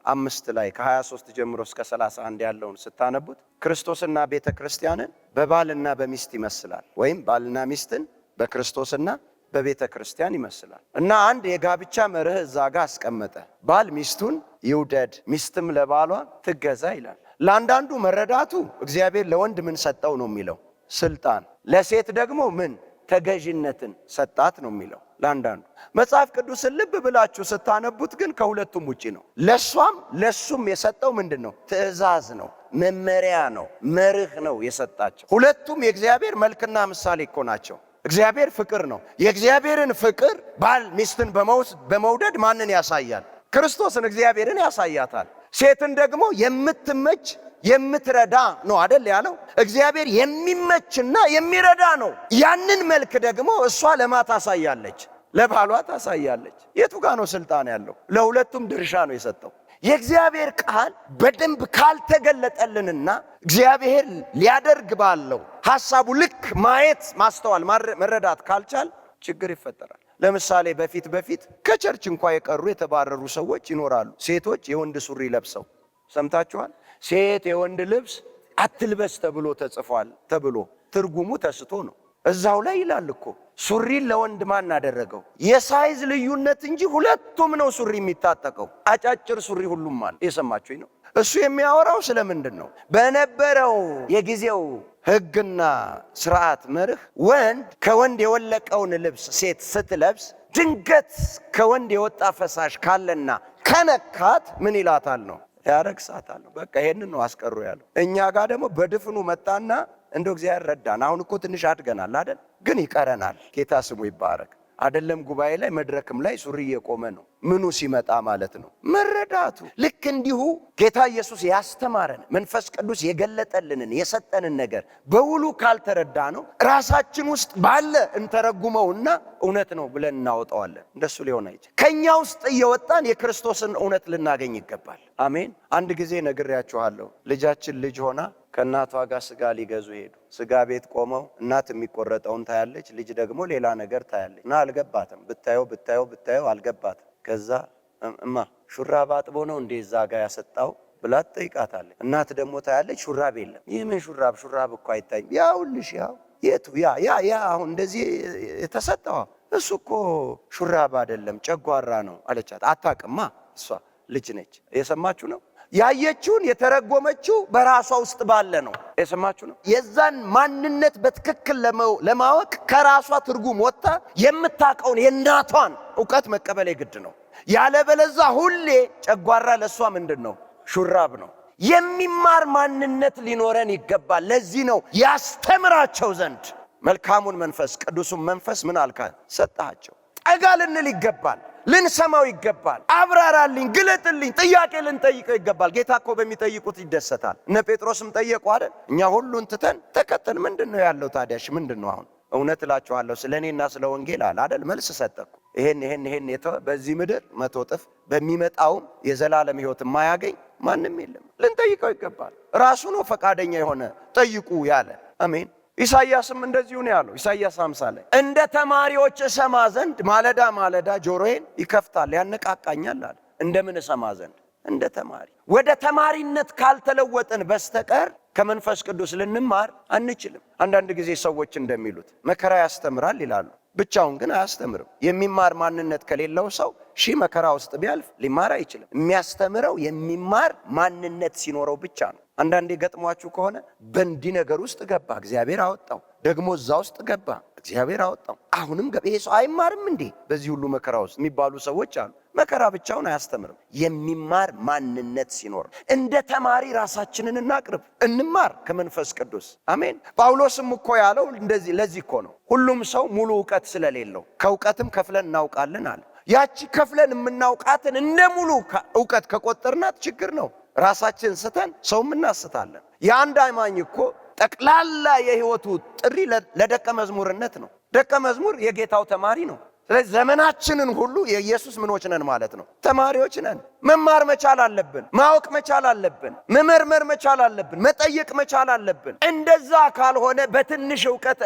Speaker 1: 5 ላይ ከ23 ጀምሮ እስከ 31 ያለውን ስታነቡት ክርስቶስና ቤተ ክርስቲያንን በባልና በሚስት ይመስላል፣ ወይም ባልና ሚስትን በክርስቶስና በቤተ ክርስቲያን ይመስላል። እና አንድ የጋብቻ መርህ እዛ ጋር አስቀመጠ። ባል ሚስቱን ይውደድ፣ ሚስትም ለባሏ ትገዛ ይላል። ለአንዳንዱ መረዳቱ እግዚአብሔር ለወንድ ምን ሰጠው ነው የሚለው? ስልጣን። ለሴት ደግሞ ምን ተገዥነትን ሰጣት ነው የሚለው ለአንዳንዱ። መጽሐፍ ቅዱስን ልብ ብላችሁ ስታነቡት ግን ከሁለቱም ውጪ ነው። ለሷም ለሱም የሰጠው ምንድን ነው? ትእዛዝ ነው፣ መመሪያ ነው፣ መርህ ነው የሰጣቸው። ሁለቱም የእግዚአብሔር መልክና ምሳሌ እኮ ናቸው። እግዚአብሔር ፍቅር ነው። የእግዚአብሔርን ፍቅር ባል ሚስትን በመውደድ ማንን ያሳያል? ክርስቶስን፣ እግዚአብሔርን ያሳያታል። ሴትን ደግሞ የምትመች የምትረዳ ነው አይደል ያለው? እግዚአብሔር የሚመችና የሚረዳ ነው። ያንን መልክ ደግሞ እሷ ለማ ታሳያለች? ለባሏ ታሳያለች። የቱ ጋር ነው ስልጣን ያለው? ለሁለቱም ድርሻ ነው የሰጠው። የእግዚአብሔር ቃል በደንብ ካልተገለጠልንና እግዚአብሔር ሊያደርግ ባለው ሐሳቡ ልክ ማየት፣ ማስተዋል፣ መረዳት ካልቻል ችግር ይፈጠራል። ለምሳሌ በፊት ከቸርች እንኳን የቀሩ የተባረሩ ሰዎች ይኖራሉ። ሴቶች የወንድ ሱሪ ለብሰው ሰምታችኋል። ሴት የወንድ ልብስ አትልበስ ተብሎ ተጽፏል ተብሎ ትርጉሙ ተስቶ ነው። እዛው ላይ ይላል እኮ ሱሪን ለወንድ ማን አደረገው? የሳይዝ ልዩነት እንጂ ሁለቱም ነው ሱሪ የሚታጠቀው። አጫጭር ሱሪ ሁሉም አለ። የሰማችሁኝ ነው። እሱ የሚያወራው ስለምንድን ነው? በነበረው የጊዜው ሕግና ስርዓት መርህ ወንድ ከወንድ የወለቀውን ልብስ ሴት ስትለብስ ድንገት ከወንድ የወጣ ፈሳሽ ካለና ከነካት ምን ይላታል ነው? ያረክሳታል። በቃ ይሄንን ነው አስቀሩ ያለው። እኛ ጋር ደግሞ በድፍኑ መጣና እንደው እግዚአብሔር ረዳን። አሁን እኮ ትንሽ አድገናል አይደል? ግን ይቀረናል። ጌታ ስሙ ይባረክ። አይደለም ጉባኤ ላይ መድረክም ላይ ሱሪ የቆመ ነው። ምኑ ሲመጣ ማለት ነው? መረዳቱ። ልክ እንዲሁ ጌታ ኢየሱስ ያስተማረን መንፈስ ቅዱስ የገለጠልንን የሰጠንን ነገር በውሉ ካልተረዳ ነው ራሳችን ውስጥ ባለ እንተረጉመውና እውነት ነው ብለን እናወጣዋለን። እንደሱ ሊሆን አይችልም። ከኛ ውስጥ እየወጣን የክርስቶስን እውነት ልናገኝ ይገባል። አሜን። አንድ ጊዜ ነግሬያችኋለሁ። ልጃችን ልጅ ሆና ከእናቷ ጋር ስጋ ሊገዙ ሄዱ። ስጋ ቤት ቆመው እናት የሚቆረጠውን ታያለች፣ ልጅ ደግሞ ሌላ ነገር ታያለች። እና አልገባትም። ብታየው አልገባትም። ከዛ እማ ሹራብ አጥቦ ነው እንዴ እዛ ጋር ያሰጣው ብላ ትጠይቃታለች። እናት ደግሞ ታያለች፣ ሹራብ የለም። ይህ ምን ሹራብ እኮ አይታይም። ያውልሽ ያው የቱ ያ አሁን እንደዚህ የተሰጠው እሱ እኮ ሹራብ አይደለም ጨጓራ ነው አለቻት። አታውቅማ፣ እሷ ልጅ ነች። የሰማችሁ ነው። ያየችውን የተረጎመችው በራሷ ውስጥ ባለ ነው። የሰማችሁ ነው። የዛን ማንነት በትክክል ለማወቅ ከራሷ ትርጉም ወጣ የምታውቀውን የእናቷን ዕውቀት መቀበል ግድ ነው። ያለበለዛ ሁሌ ጨጓራ ለሷ ምንድነው? ሹራብ ነው። የሚማር ማንነት ሊኖረን ይገባል። ለዚህ ነው ያስተምራቸው ዘንድ መልካሙን መንፈስ ቅዱሱን መንፈስ ምን አልካ ሰጣቸው። ጠጋ ልንል ይገባል። ልንሰማው ይገባል። አብራራልኝ፣ ግለጥልኝ፣ ጥያቄ ልንጠይቀው ይገባል። ጌታ እኮ በሚጠይቁት ይደሰታል። እነ ጴጥሮስም ጠየቁ አይደል? እኛ ሁሉን ትተን ተከተል። ምንድነው ያለው ታዲያሽ? ምንድነው አሁን? እውነት እላችኋለሁ ስለኔና ስለ ወንጌል አለ አይደል? መልስ ሰጠኩ። ይሄን በዚህ ምድር 100 እጥፍ በሚመጣውም የዘላለም ሕይወት የማያገኝ ማንም የለም። ልንጠይቀው ይገባል። ራሱ ነው ፈቃደኛ የሆነ ጠይቁ ያለ። አሜን። ኢሳይያስም እንደዚሁ ነው ያለው። ኢሳይያስ 50 ላይ እንደ ተማሪዎች እሰማ ዘንድ ማለዳ ጆሮዬን ይከፍታል ያነቃቃኛል አለ። እንደምን እሰማ ዘንድ? እንደ ተማሪ። ወደ ተማሪነት ካልተለወጥን በስተቀር ከመንፈስ ቅዱስ ልንማር አንችልም። አንዳንድ ጊዜ ሰዎች እንደሚሉት መከራ ያስተምራል ይላሉ። ብቻውን ግን አያስተምርም። የሚማር ማንነት ከሌለው ሰው ሺህ መከራ ውስጥ ቢያልፍ ሊማር አይችልም። የሚያስተምረው የሚማር ማንነት ሲኖረው ብቻ ነው። አንዳንዴ ገጥሟችሁ ከሆነ በእንዲህ ነገር ውስጥ ገባ፣ እግዚአብሔር አወጣው። ደግሞ እዛ ውስጥ ገባ፣ እግዚአብሔር አወጣው። አሁንም ይሄ ሰው አይማርም እንዴ በዚህ ሁሉ መከራ ውስጥ የሚባሉ ሰዎች አሉ። መከራ ብቻውን አያስተምርም። የሚማር ማንነት ሲኖር እንደ ተማሪ ራሳችንን እናቅርብ፣ እንማር ከመንፈስ ቅዱስ። አሜን። ጳውሎስም እኮ ያለው እንደዚህ ለዚህ እኮ ነው ሁሉም ሰው ሙሉ ዕውቀት ስለሌለው ከእውቀትም ከፍለን እናውቃለን አለ። ያቺ ከፍለን የምናውቃትን እንደ ሙሉ ዕውቀት ከቆጠርናት ችግር ነው። ራሳችን ስተን ሰውም እናስታለን። የአንድ አማኝ እኮ ጠቅላላ የህይወቱ ጥሪ ለደቀ መዝሙርነት ነው። ደቀ መዝሙር የጌታው ተማሪ ነው። ስለዚህ ዘመናችንን ሁሉ የኢየሱስ ምኖች ነን ማለት ነው፣ ተማሪዎች ነን። መማር መቻል አለብን፣ ማወቅ መቻል አለብን፣ መመርመር መቻል አለብን፣ መጠየቅ መቻል አለብን። እንደዛ ካልሆነ በትንሽ ዕውቀት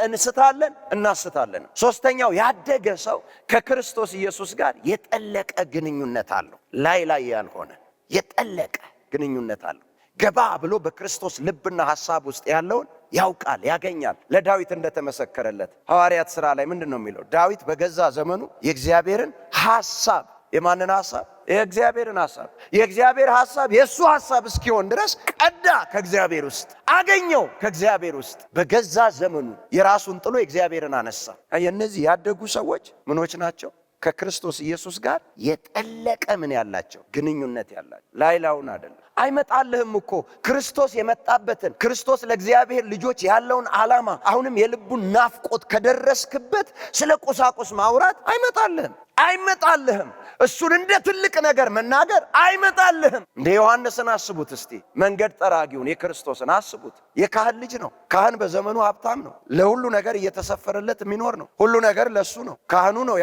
Speaker 1: እናስታለን። ሶስተኛው ያደገ ሰው ከክርስቶስ ኢየሱስ ጋር የጠለቀ ግንኙነት አለው። ላይ ያልሆነ የጠለቀ ግንኙነት አለው። ገባ ብሎ በክርስቶስ ልብና ሐሳብ ውስጥ ያለውን ያውቃል፣ ያገኛል። ለዳዊት እንደተመሰከረለት ሐዋርያት ሥራ ላይ ምንድነው የሚለው? ዳዊት በገዛ ዘመኑ የእግዚአብሔርን ሐሳብ የማንን ሐሳብ? የእግዚአብሔርን ሐሳብ። የእግዚአብሔር ሐሳብ የሱ ሐሳብ እስኪሆን ድረስ ቀዳ ከእግዚአብሔር ውስጥ አገኘው። ከእግዚአብሔር ውስጥ በገዛ ዘመኑ የራሱን ጥሎ የእግዚአብሔርን አነሳ። የእነዚህ ያደጉ ሰዎች ምኖች ናቸው? ከክርስቶስ ኢየሱስ ጋር የጠለቀ ምን ያላቸው? ግንኙነት ያላቸው። ላይላውን አይደለም። አይመጣልህም እኮ ክርስቶስ የመጣበትን ክርስቶስ ለእግዚአብሔር ልጆች ያለውን ዓላማ አሁንም የልቡን ናፍቆት ከደረስክበት ስለ ቁሳቁስ ማውራት አይመጣልህም። እሱን እንደ ትልቅ ነገር መናገር አይመጣልህም። እንደ ዮሐንስን አስቡት እስቲ። መንገድ ጠራጊውን የክርስቶስን አስቡት። የካህን ልጅ ነው። ካህን በዘመኑ ሀብታም ነው። ለሁሉ ነገር እየተሰፈረለት የሚኖር ነው። ሁሉ ነገር ለሱ ነው። ካህኑ ነው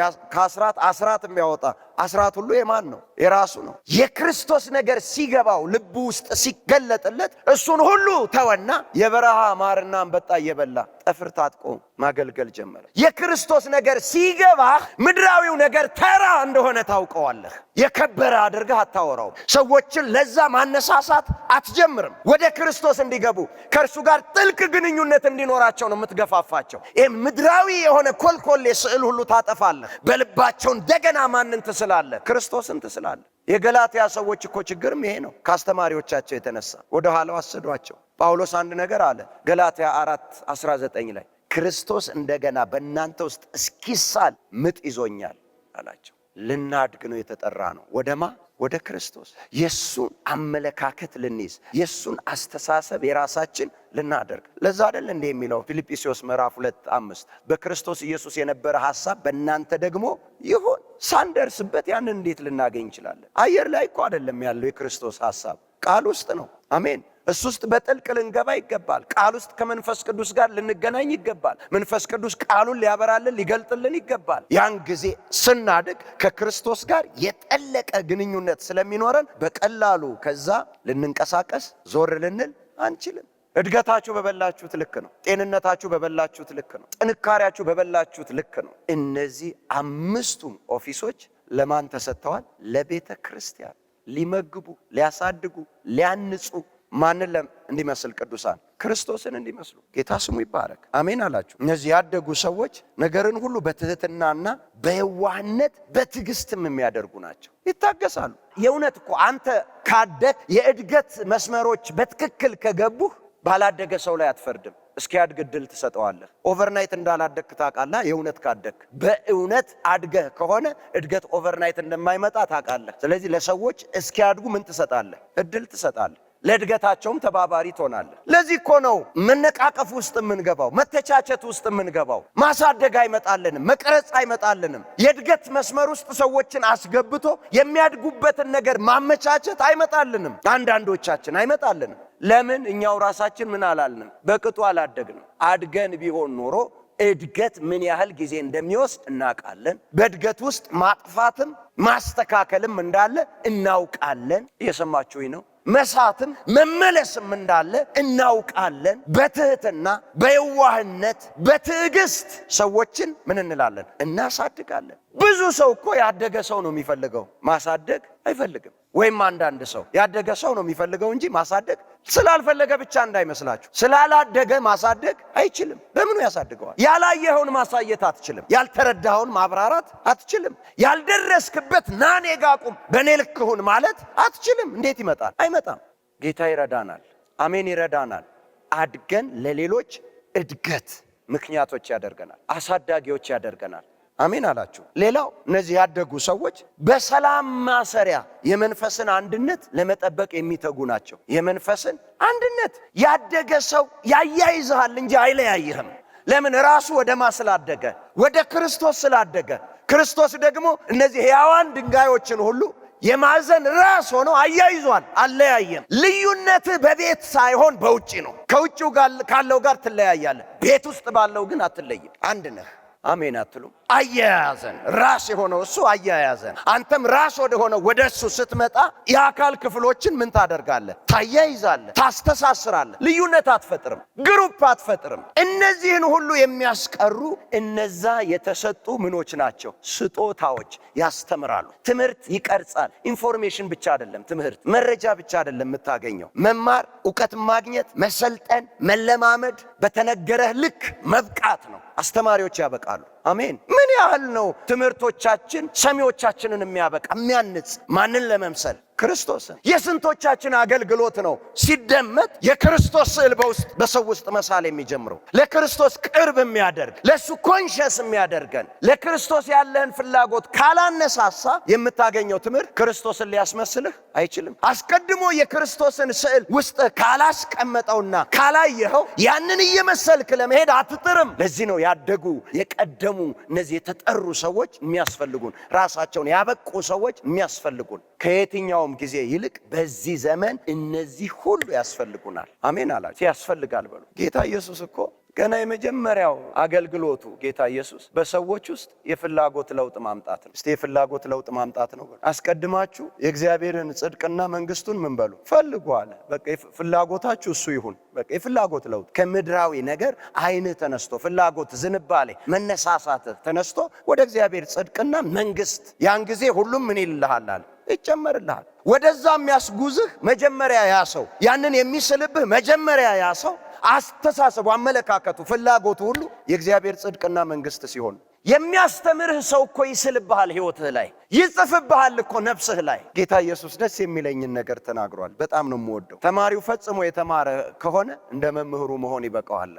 Speaker 1: አስራት የሚያወጣ። አስራት ሁሉ የማን ነው? የራሱ ነው። የክርስቶስ ነገር ሲገባው ልቡ ውስጥ ሲገለጥለት እሱን ሁሉ ተወና የበረሃ ማርና አንበጣ እየበላ ጠፍር ታጥቆ ማገልገል ጀመረ። የክርስቶስ ነገር ሲገባ ምድራዊው ነገር ተራ እንደሆነ ታውቀዋለህ። የከበረ አድርገህ አታወራውም። ሰዎችን ለዛ ማነሳሳት አትጀምርም። ወደ ክርስቶስ እንዲገቡ ከእርሱ ጋር ጥልቅ ግንኙነት እንዲኖራቸው ነው የምትገፋፋቸው። ይህ ምድራዊ የሆነ ኮልኮሌ ስዕል ሁሉ ታጠፋለህ። በልባቸው እንደገና ማንን ትስላለህ? ክርስቶስን ትስላለህ። የገላትያ ሰዎች እኮ ችግርም ይሄ ነው። ከአስተማሪዎቻቸው የተነሳ ወደ ኋላው አሰዷቸው። ጳውሎስ አንድ ነገር አለ ገላትያ 4:19 ላይ ክርስቶስ እንደገና በእናንተ ውስጥ እስኪሳል ምጥ ይዞኛል አላቸው። ልናድግ ነው የተጠራ ነው። ወደማ ወደ ክርስቶስ የሱን አመለካከት ልንይዝ የሱን አስተሳሰብ የራሳችን ልናደርግ። ለዛ አይደል እንደ የሚለው ፊልጵስዩስ ምዕራፍ 2:5 በክርስቶስ ኢየሱስ የነበረ ሐሳብ በእናንተ ደግሞ ይሁን። ሳንደርስበት ያንን እንዴት ልናገኝ እንችላለን? አየር ላይ እኮ አይደለም ያለው የክርስቶስ ሐሳብ ቃል ውስጥ ነው። አሜን። እሱ ውስጥ በጥልቅ ልንገባ ይገባል። ቃል ውስጥ ከመንፈስ ቅዱስ ጋር ልንገናኝ ይገባል። መንፈስ ቅዱስ ቃሉን ሊያበራልን ሊገልጥልን ይገባል። ያን ጊዜ ስናድግ ከክርስቶስ ጋር የጠለቀ ግንኙነት ስለሚኖረን በቀላሉ ከዛ ልንንቀሳቀስ ዞር ልንል አንችልም። እድገታችሁ በበላችሁት ልክ ነው። ጤንነታችሁ በበላችሁት ልክ ነው። ጥንካሬያችሁ በበላችሁት ልክ ነው። እነዚህ አምስቱም ኦፊሶች ለማን ተሰጥተዋል? ለቤተ ክርስቲያን ሊመግቡ፣ ሊያሳድጉ፣ ሊያንጹ ማንን እንዲመስል? ቅዱሳን ክርስቶስን እንዲመስሉ። ጌታ ስሙ ይባረክ። አሜን አላችሁ። እነዚህ ያደጉ ሰዎች ነገርን ሁሉ በትህትናና በየዋህነት በትዕግስትም የሚያደርጉ ናቸው። ይታገሳሉ። የእውነት እኮ አንተ ካደግ የእድገት መስመሮች በትክክል ከገቡህ ባላደገ ሰው ላይ አትፈርድም። እስኪያድግ እድል ትሰጠዋለህ። ኦቨርናይት እንዳላደግክ ታውቃለህ። የእውነት ካደግ በእውነት አድገህ ከሆነ እድገት ኦቨርናይት እንደማይመጣ ታውቃለህ። ስለዚህ ለሰዎች እስኪያድጉ ምን ትሰጣለህ? እድል ትሰጣለህ። ለእድገታቸውም ተባባሪ ትሆናለህ። ለዚህ እኮ ነው መነቃቀፍ ውስጥ የምንገባው፣ መተቻቸት ውስጥ የምንገባው። ማሳደግ አይመጣልንም፣ መቅረጽ አይመጣልንም። የእድገት መስመር ውስጥ ሰዎችን አስገብቶ የሚያድጉበትን ነገር ማመቻቸት አይመጣልንም። አንዳንዶቻችን አይመጣልንም። ለምን? እኛው ራሳችን ምን አላልንም? በቅጡ አላደግንም። አድገን ቢሆን ኖሮ እድገት ምን ያህል ጊዜ እንደሚወስድ እናውቃለን። በእድገት ውስጥ ማጥፋትም ማስተካከልም እንዳለ እናውቃለን። እየሰማችሁኝ ነው? መሳትም መመለስም እንዳለ እናውቃለን። በትህትና በየዋህነት በትዕግስት ሰዎችን ምን እንላለን? እናሳድጋለን። ብዙ ሰው እኮ ያደገ ሰው ነው የሚፈልገው፣ ማሳደግ አይፈልግም። ወይም አንዳንድ ሰው ያደገ ሰው ነው የሚፈልገው እንጂ ማሳደግ ስላልፈለገ ብቻ እንዳይመስላችሁ። ስላላደገ ማሳደግ አይችልም። በምኑ ያሳድገዋል? ያላየኸውን ማሳየት አትችልም። ያልተረዳኸውን ማብራራት አትችልም። ያልደረስክበት ና እኔ ጋ ቁም በእኔ ልክ ሁን ማለት አትችልም። እንዴት ይመጣል? አይመጣም። ጌታ ይረዳናል። አሜን፣ ይረዳናል። አድገን ለሌሎች እድገት ምክንያቶች ያደርገናል፣ አሳዳጊዎች ያደርገናል። አሜን አላችሁ። ሌላው እነዚህ ያደጉ ሰዎች በሰላም ማሰሪያ የመንፈስን አንድነት ለመጠበቅ የሚተጉ ናቸው። የመንፈስን አንድነት ያደገ ሰው ያያይዝሃል እንጂ አይለያይህም። ለምን? ራሱ ወደ ማ ስላደገ? ወደ ክርስቶስ ስላደገ። ክርስቶስ ደግሞ እነዚህ ሕያዋን ድንጋዮችን ሁሉ የማዕዘን ራስ ሆኖ አያይዟል፣ አለያየም። ልዩነትህ በቤት ሳይሆን በውጪ ነው። ከውጪው ካለው ጋር ትለያያለህ፣ ቤት ውስጥ ባለው ግን አትለይም። አንድ ነህ። አሜን አትሉ? አያያዘን ራስ የሆነው እሱ አያያዘን። አንተም ራስ ወደ ሆነው ወደ እሱ ስትመጣ የአካል ክፍሎችን ምን ታደርጋለህ? ታያይዛለህ፣ ታስተሳስራለህ። ልዩነት አትፈጥርም፣ ግሩፕ አትፈጥርም። እነዚህን ሁሉ የሚያስቀሩ እነዛ የተሰጡ ምኖች ናቸው? ስጦታዎች። ያስተምራሉ። ትምህርት ይቀርጻል። ኢንፎርሜሽን ብቻ አይደለም ትምህርት፣ መረጃ ብቻ አይደለም የምታገኘው። መማር፣ እውቀት ማግኘት፣ መሰልጠን፣ መለማመድ፣ በተነገረህ ልክ መብቃት ነው። አስተማሪዎች ያበቃሉ። አሜን። ምን ያህል ነው ትምህርቶቻችን ሰሚዎቻችንን የሚያበቃ የሚያንጽ? ማንን ለመምሰል? ክርስቶስን። የስንቶቻችን አገልግሎት ነው ሲደመጥ የክርስቶስ ስዕል በውስጥ በሰው ውስጥ መሳል የሚጀምረው? ለክርስቶስ ቅርብ የሚያደርግ ለሱ ኮንሸስ የሚያደርገን። ለክርስቶስ ያለህን ፍላጎት ካላነሳሳ የምታገኘው ትምህርት ክርስቶስን ሊያስመስልህ አይችልም። አስቀድሞ የክርስቶስን ስዕል ውስጥ ካላስቀመጠውና ካላየኸው ያንን እየመሰልክ ለመሄድ አትጥርም። ለዚህ ነው ያደጉ የቀደሙ እነዚህ የተጠሩ ሰዎች የሚያስፈልጉን፣ ራሳቸውን ያበቁ ሰዎች የሚያስፈልጉን። ከየትኛውም ጊዜ ይልቅ በዚህ ዘመን እነዚህ ሁሉ ያስፈልጉናል። አሜን አላችሁ? ያስፈልጋል በሉ። ጌታ ኢየሱስ እኮ ገና የመጀመሪያው አገልግሎቱ ጌታ ኢየሱስ በሰዎች ውስጥ የፍላጎት ለውጥ ማምጣት ነው። እስቲ የፍላጎት ለውጥ ማምጣት ነው በሉ። አስቀድማችሁ የእግዚአብሔርን ጽድቅና መንግስቱን ምን በሉ? ፈልጉ አለ። በቃ ፍላጎታችሁ እሱ ይሁን። በቃ የፍላጎት ለውጥ ከምድራዊ ነገር አይንህ ተነስቶ ፍላጎት፣ ዝንባሌ፣ መነሳሳት ተነስቶ ወደ እግዚአብሔር ጽድቅና መንግስት። ያን ጊዜ ሁሉም ምን ይልልሃል አለ? ይጨመርልሃል። ወደዛ የሚያስጉዝህ መጀመሪያ ያ ሰው፣ ያንን የሚስልብህ መጀመሪያ ያ ሰው አስተሳሰቡ፣ አመለካከቱ፣ ፍላጎቱ ሁሉ የእግዚአብሔር ጽድቅና መንግስት ሲሆን የሚያስተምርህ ሰው እኮ ይስልብሃል፣ ህይወትህ ላይ ይጽፍብሃል እኮ ነፍስህ ላይ። ጌታ ኢየሱስ ደስ የሚለኝን ነገር ተናግሯል። በጣም ነው የምወደው። ተማሪው ፈጽሞ የተማረ ከሆነ እንደ መምህሩ መሆን ይበቃዋል።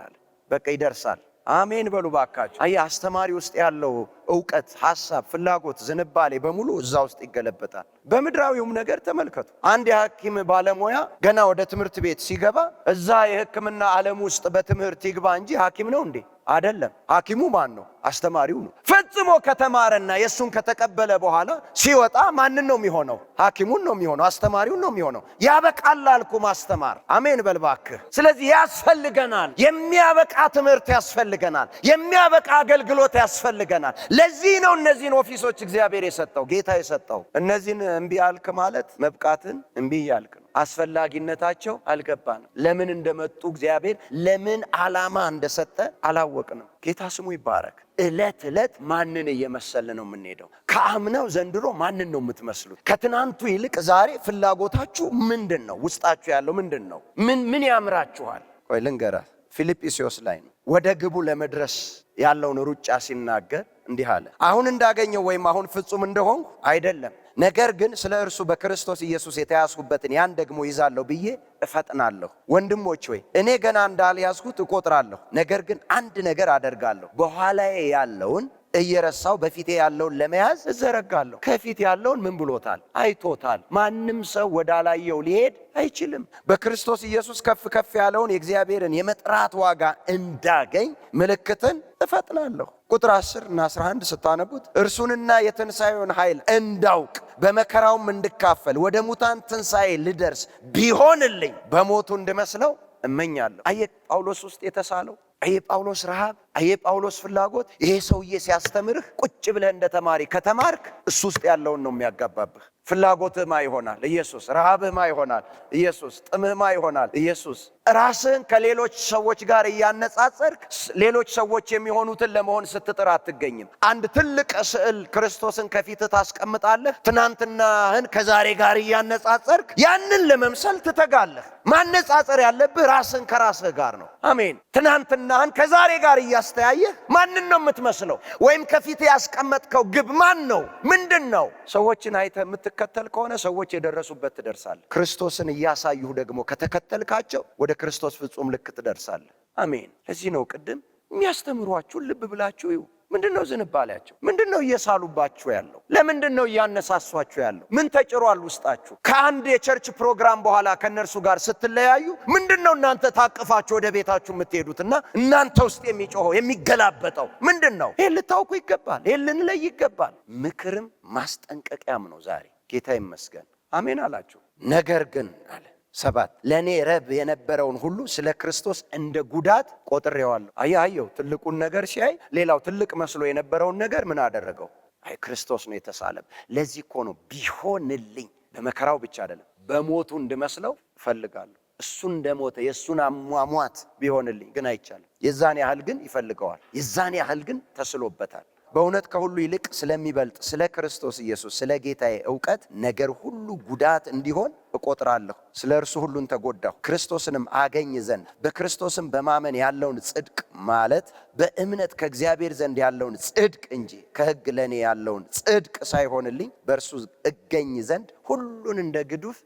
Speaker 1: በቃ ይደርሳል። አሜን በሉ ባካችሁ። አስተማሪ ውስጥ ያለው ዕውቀት፣ ሐሳብ፣ ፍላጎት፣ ዝንባሌ በሙሉ እዛ ውስጥ ይገለበጣል። በምድራዊውም ነገር ተመልከቱ። አንድ የሐኪም ባለሙያ ገና ወደ ትምህርት ቤት ሲገባ እዛ የሕክምና ዓለም ውስጥ በትምህርት ይግባ እንጂ ሐኪም ነው እንዴ? አይደለም። ሐኪሙ ማን ነው? አስተማሪው ነው። ፈጽሞ ከተማረና የሱን ከተቀበለ በኋላ ሲወጣ ማንን ነው የሚሆነው? ሐኪሙን ነው የሚሆነው፣ አስተማሪውን ነው የሚሆነው። ያበቃል አልኩ ማስተማር። አሜን በልባክህ። ስለዚህ ያስፈልገናል፣ የሚያበቃ ትምህርት ያስፈልገናል፣ የሚያበቃ አገልግሎት ያስፈልገናል። ለዚህ ነው እነዚህን ኦፊሶች እግዚአብሔር የሰጠው፣ ጌታ የሰጠው። እነዚህን እምቢ አልክ ማለት መብቃትን እምቢ ያልክ ነው። አስፈላጊነታቸው አልገባንም። ለምን እንደመጡ እግዚአብሔር ለምን ዓላማ እንደሰጠ አላወቅንም። ጌታ ስሙ ይባረክ። ዕለት ዕለት ማንን እየመሰልን ነው የምንሄደው? ከአምናው ዘንድሮ ማንን ነው የምትመስሉት? ከትናንቱ ይልቅ ዛሬ ፍላጎታችሁ ምንድን ነው? ውስጣችሁ ያለው ምንድን ነው? ምን ያምራችኋል? ቆይ ልንገራት። ፊልጵስዩስ ላይ ነው ወደ ግቡ ለመድረስ ያለውን ሩጫ ሲናገር እንዲህ አለ። አሁን እንዳገኘው ወይም አሁን ፍጹም እንደሆንኩ አይደለም፣ ነገር ግን ስለ እርሱ በክርስቶስ ኢየሱስ የተያዝኩበትን ያን ደግሞ ይዛለሁ ብዬ እፈጥናለሁ። ወንድሞች ሆይ እኔ ገና እንዳልያዝኩት እቆጥራለሁ። ነገር ግን አንድ ነገር አደርጋለሁ፣ በኋላዬ ያለውን እየረሳው በፊቴ ያለውን ለመያዝ እዘረጋለሁ። ከፊት ያለውን ምን ብሎታል? አይቶታል። ማንም ሰው ወዳላየው ሊሄድ አይችልም። በክርስቶስ ኢየሱስ ከፍ ከፍ ያለውን የእግዚአብሔርን የመጥራት ዋጋ እንዳገኝ ምልክትን እፈጥናለሁ። ቁጥር 10 እና 11 ስታነቡት እርሱንና የትንሣኤውን ኃይል እንዳውቅ በመከራውም እንድካፈል ወደ ሙታን ትንሣኤ ልደርስ ቢሆንልኝ በሞቱ እንድመስለው እመኛለሁ። አየህ ጳውሎስ ውስጥ የተሳለው፣ አየህ ጳውሎስ ረሃብ፣ አየህ ጳውሎስ ፍላጎት። ይሄ ሰውዬ ሲያስተምርህ ቁጭ ብለህ እንደ ተማሪ ከተማርክ እሱ ውስጥ ያለውን ነው የሚያጋባብህ። ፍላጎትህማ ይሆናል ኢየሱስ፣ ረሃብህማ ይሆናል ኢየሱስ፣ ጥምህማ ይሆናል ኢየሱስ። ራስህን ከሌሎች ሰዎች ጋር እያነጻጸርክ ሌሎች ሰዎች የሚሆኑትን ለመሆን ስትጥር አትገኝም። አንድ ትልቅ ስዕል ክርስቶስን ከፊትህ ታስቀምጣለህ። ትናንትናህን ከዛሬ ጋር እያነጻጸርክ ያንን ለመምሰል ትተጋለህ። ማነጻጸር ያለብህ ራስህን ከራስህ ጋር ነው። አሜን። ትናንትናህን ከዛሬ ጋር እያስተያየህ ማንን ነው የምትመስለው? ወይም ከፊትህ ያስቀመጥከው ግብ ማን ነው? ምንድን ነው? ሰዎችን አይተህ የምትከተል ከሆነ ሰዎች የደረሱበት ትደርሳለህ። ክርስቶስን እያሳዩህ ደግሞ ከተከተልካቸው ወደ ክርስቶስ ፍጹም ልክ ትደርሳለህ። አሜን። ለዚህ ነው ቅድም የሚያስተምሯችሁን ልብ ብላችሁ ይሁ። ምንድነው ዝንባሌያቸው? ምንድነው እየሳሉባችሁ ያለው? ለምንድነው እያነሳሷችሁ ያለው? ምን ተጭሯል ውስጣችሁ? ከአንድ የቸርች ፕሮግራም በኋላ ከነርሱ ጋር ስትለያዩ ምንድነው እናንተ ታቅፋችሁ ወደ ቤታችሁ የምትሄዱትና እናንተ ውስጥ የሚጮኸው የሚገላበጠው ምንድነው? ይሄን ልታውቁ ይገባል። ይሄን ልንለይ ይገባል። ምክርም ማስጠንቀቂያም ነው ዛሬ። ጌታ ይመስገን። አሜን አላችሁ። ነገር ግን አለ 7 ለእኔ ረብ የነበረውን ሁሉ ስለ ክርስቶስ እንደ ጉዳት ቆጥሬዋለሁ። አየው ትልቁን ነገር ሲያይ ሌላው ትልቅ መስሎ የነበረውን ነገር ምን አደረገው? አይ ክርስቶስ ነው የተሳለም። ለዚህ እኮ ነው ቢሆንልኝ፣ በመከራው ብቻ አይደለም በሞቱ እንድመስለው እፈልጋለሁ። እሱ እንደሞተ የእሱን አሟሟት ቢሆንልኝ ግን አይቻልም። የዛን ያህል ግን ይፈልገዋል። የዛን ያህል ግን ተስሎበታል። በእውነት ከሁሉ ይልቅ ስለሚበልጥ ስለ ክርስቶስ ኢየሱስ ስለ ጌታዬ ዕውቀት ነገር ሁሉ ጉዳት እንዲሆን እቆጥራለሁ። ስለ እርሱ ሁሉን ተጎዳሁ፣ ክርስቶስንም አገኝ ዘንድ። በክርስቶስም በማመን ያለውን ጽድቅ ማለት በእምነት ከእግዚአብሔር ዘንድ ያለውን ጽድቅ እንጂ ከሕግ ለእኔ ያለውን ጽድቅ ሳይሆንልኝ በእርሱ እገኝ ዘንድ ሁሉን እንደ ግዱፍ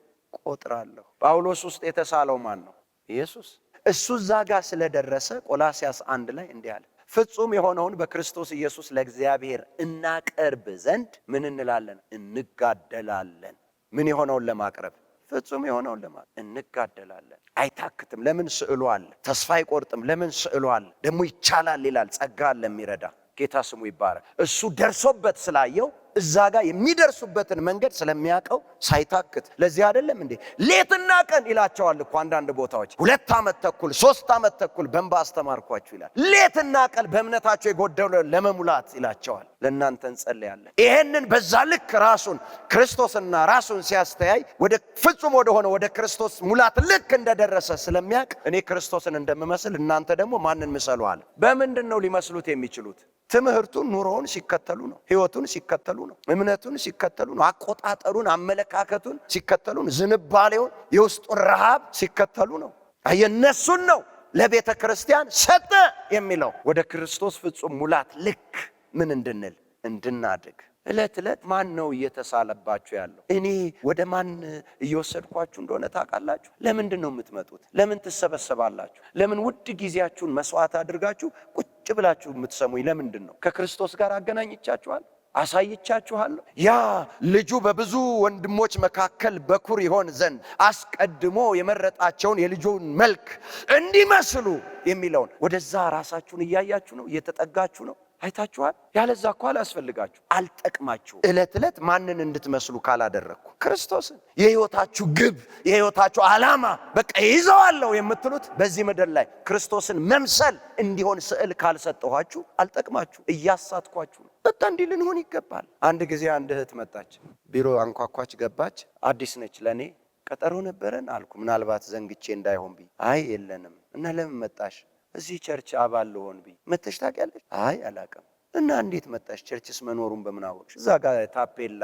Speaker 1: ቆጥራለሁ። ጳውሎስ ውስጥ የተሳለው ማን ነው? ኢየሱስ። እሱ እዛ ጋር ስለደረሰ ቆላስያስ 1 ላይ እንዲህ አለ፣ ፍጹም የሆነውን በክርስቶስ ኢየሱስ ለእግዚአብሔር እናቀርብ ዘንድ ምን እንላለን? እንጋደላለን። ምን የሆነውን ለማቅረብ? ፍጹም የሆነውን ለማቅረብ እንጋደላለን። አይታክትም። ለምን? ስዕሉ አለ። ተስፋ አይቆርጥም። ለምን? ስዕሉ አለ። ደግሞ ይቻላል ይላል። ጸጋ አለ የሚረዳ። ጌታ ስሙ ይባረክ። እሱ ደርሶበት ስላየው እዛ ጋር የሚደርሱበትን መንገድ ስለሚያውቀው ሳይታክት። ለዚህ አይደለም እንዴ ሌትና ቀን ይላቸዋል እኮ አንዳንድ ቦታዎች 2 ዓመት ተኩል 3 ዓመት ተኩል በእንባ አስተማርኳችሁ ይላል። ሌትና ቀን በእምነታቸው የጎደለ ለመሙላት ይላቸዋል። ለእናንተ እንጸልያለን። ይሄንን በዛ ልክ ራሱን ክርስቶስና ራሱን ሲያስተያይ ወደ ፍጹም ወደ ሆነ ወደ ክርስቶስ ሙላት ልክ እንደደረሰ ስለሚያውቅ እኔ ክርስቶስን እንደምመስል እናንተ ደግሞ ማንን ምሰሉ አለ። በምንድን ነው ሊመስሉት የሚችሉት? ትምህርቱን፣ ኑሮውን ሲከተሉ ነው። ህይወቱን ሲከተሉ ነው። እምነቱን ሲከተሉ ነው። አቆጣጠሩን፣ አመለካከቱን ሲከተሉ ነው። ዝንባሌውን፣ የውስጡን ረሃብ ሲከተሉ ነው። የነሱን ነው ለቤተ ክርስቲያን ሰጠ የሚለው። ወደ ክርስቶስ ፍጹም ሙላት ልክ ምን እንድንል እንድናድግ። ዕለት ዕለት ማን ነው እየተሳለባችሁ ያለው? እኔ ወደ ማን እየወሰድኳችሁ እንደሆነ ታውቃላችሁ? ለምንድን ነው የምትመጡት? ለምን ትሰበሰባላችሁ? ለምን ውድ ጊዜያችሁን መስዋዕት አድርጋችሁ ቁጭ ብላችሁ የምትሰሙኝ ለምንድን ነው? ከክርስቶስ ጋር አገናኝቻችኋል፣ አሳይቻችኋለሁ። ያ ልጁ በብዙ ወንድሞች መካከል በኩር ይሆን ዘንድ አስቀድሞ የመረጣቸውን የልጁን መልክ እንዲመስሉ የሚለውን ወደዛ ራሳችሁን እያያችሁ ነው፣ እየተጠጋችሁ ነው። አይታችኋል። ያለዛ እኮ አላስፈልጋችሁ፣ አልጠቅማችሁ። ዕለት ዕለት ማንን እንድትመስሉ ካላደረግኩ ክርስቶስን። የሕይወታችሁ ግብ፣ የሕይወታችሁ ዓላማ በቃ ይዘዋለሁ የምትሉት በዚህ ምድር ላይ ክርስቶስን መምሰል እንዲሆን ስዕል ካልሰጠኋችሁ አልጠቅማችሁ፣ እያሳትኳችሁ ነው። በቃ እንዲህ ልንሆን ይገባል። አንድ ጊዜ አንድ እህት መጣች፣ ቢሮ አንኳኳች፣ ገባች። አዲስ ነች። ለእኔ ቀጠሮ ነበረን አልኩ፣ ምናልባት ዘንግቼ እንዳይሆን ብዬ። አይ የለንም። እና ለምን መጣሽ? እዚህ ቸርች አባል ልሆን ብዬ። መተሽ ታውቂያለሽ? አይ አላውቅም። እና እንዴት መጣሽ? ቸርችስ መኖሩን በምን አወቅሽ? እዛ ጋር ታፔላ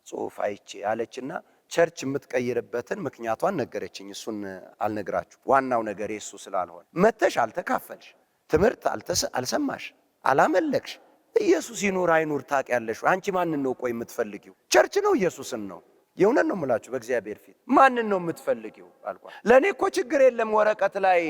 Speaker 1: ጽሑፍ አይቼ አለችና ቸርች የምትቀይርበትን ምክንያቷን ነገረችኝ። እሱን አልነግራችሁ፣ ዋናው ነገር የሱ ስላልሆነ። መተሽ አልተካፈልሽ፣ ትምህርት አልሰማሽ፣ አላመለክሽ። ኢየሱስ ይኑር አይኑር ታውቂያለሽ? አንቺ ማንን ነው ቆይ የምትፈልጊው? ቸርች ነው ኢየሱስን ነው? የእውነት ነው የምላችሁ በእግዚአብሔር ፊት ማንን ነው የምትፈልጊው አልኳት። ለእኔ እኮ ችግር የለም ወረቀት ላይ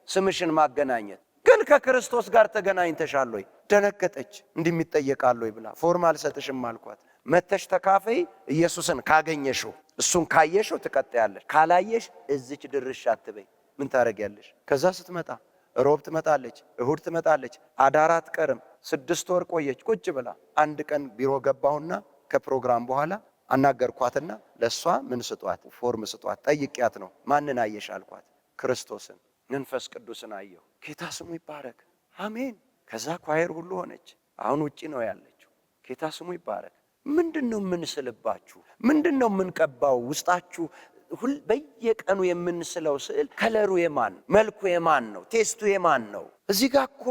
Speaker 1: ስምሽን ማገናኘት፣ ግን ከክርስቶስ ጋር ተገናኝተሻል ወይ? ደነገጠች። እንዲህ ይጠየቃል ወይ ብላ። ፎርም አልሰጥሽም አልኳት። መተሽ ተካፈይ። ኢየሱስን ካገኘሽው፣ እሱን ካየሽው ትቀጥያለሽ፣ ካላየሽ እዚች ድርሽ አትበይ። ምን ታረጊያለሽ? ከዛ ስትመጣ ሮብ ትመጣለች፣ እሁድ ትመጣለች፣ አዳር አትቀርም። 6 ወር ቆየች ቁጭ ብላ። አንድ ቀን ቢሮ ገባሁና ከፕሮግራም በኋላ አናገርኳትና ለሷ ምን ስጧት? ፎርም ስጧት። ጠይቂያት ነው። ማንን አየሽ አልኳት። ክርስቶስን፣ መንፈስ ቅዱስን አየሁ። ጌታ ስሙ ይባረክ። አሜን። ከዛ ኳየር ሁሉ ሆነች። አሁን ውጪ ነው ያለችው። ጌታ ስሙ ይባረክ። ምንድነው የምንስልባችሁ? ምንድነው የምንቀባው ውስጣችሁ? በየቀኑ የምንስለው ስዕል ከለሩ የማን ነው? መልኩ የማን ነው? ቴስቱ የማን ነው? እዚህ ጋር እኮ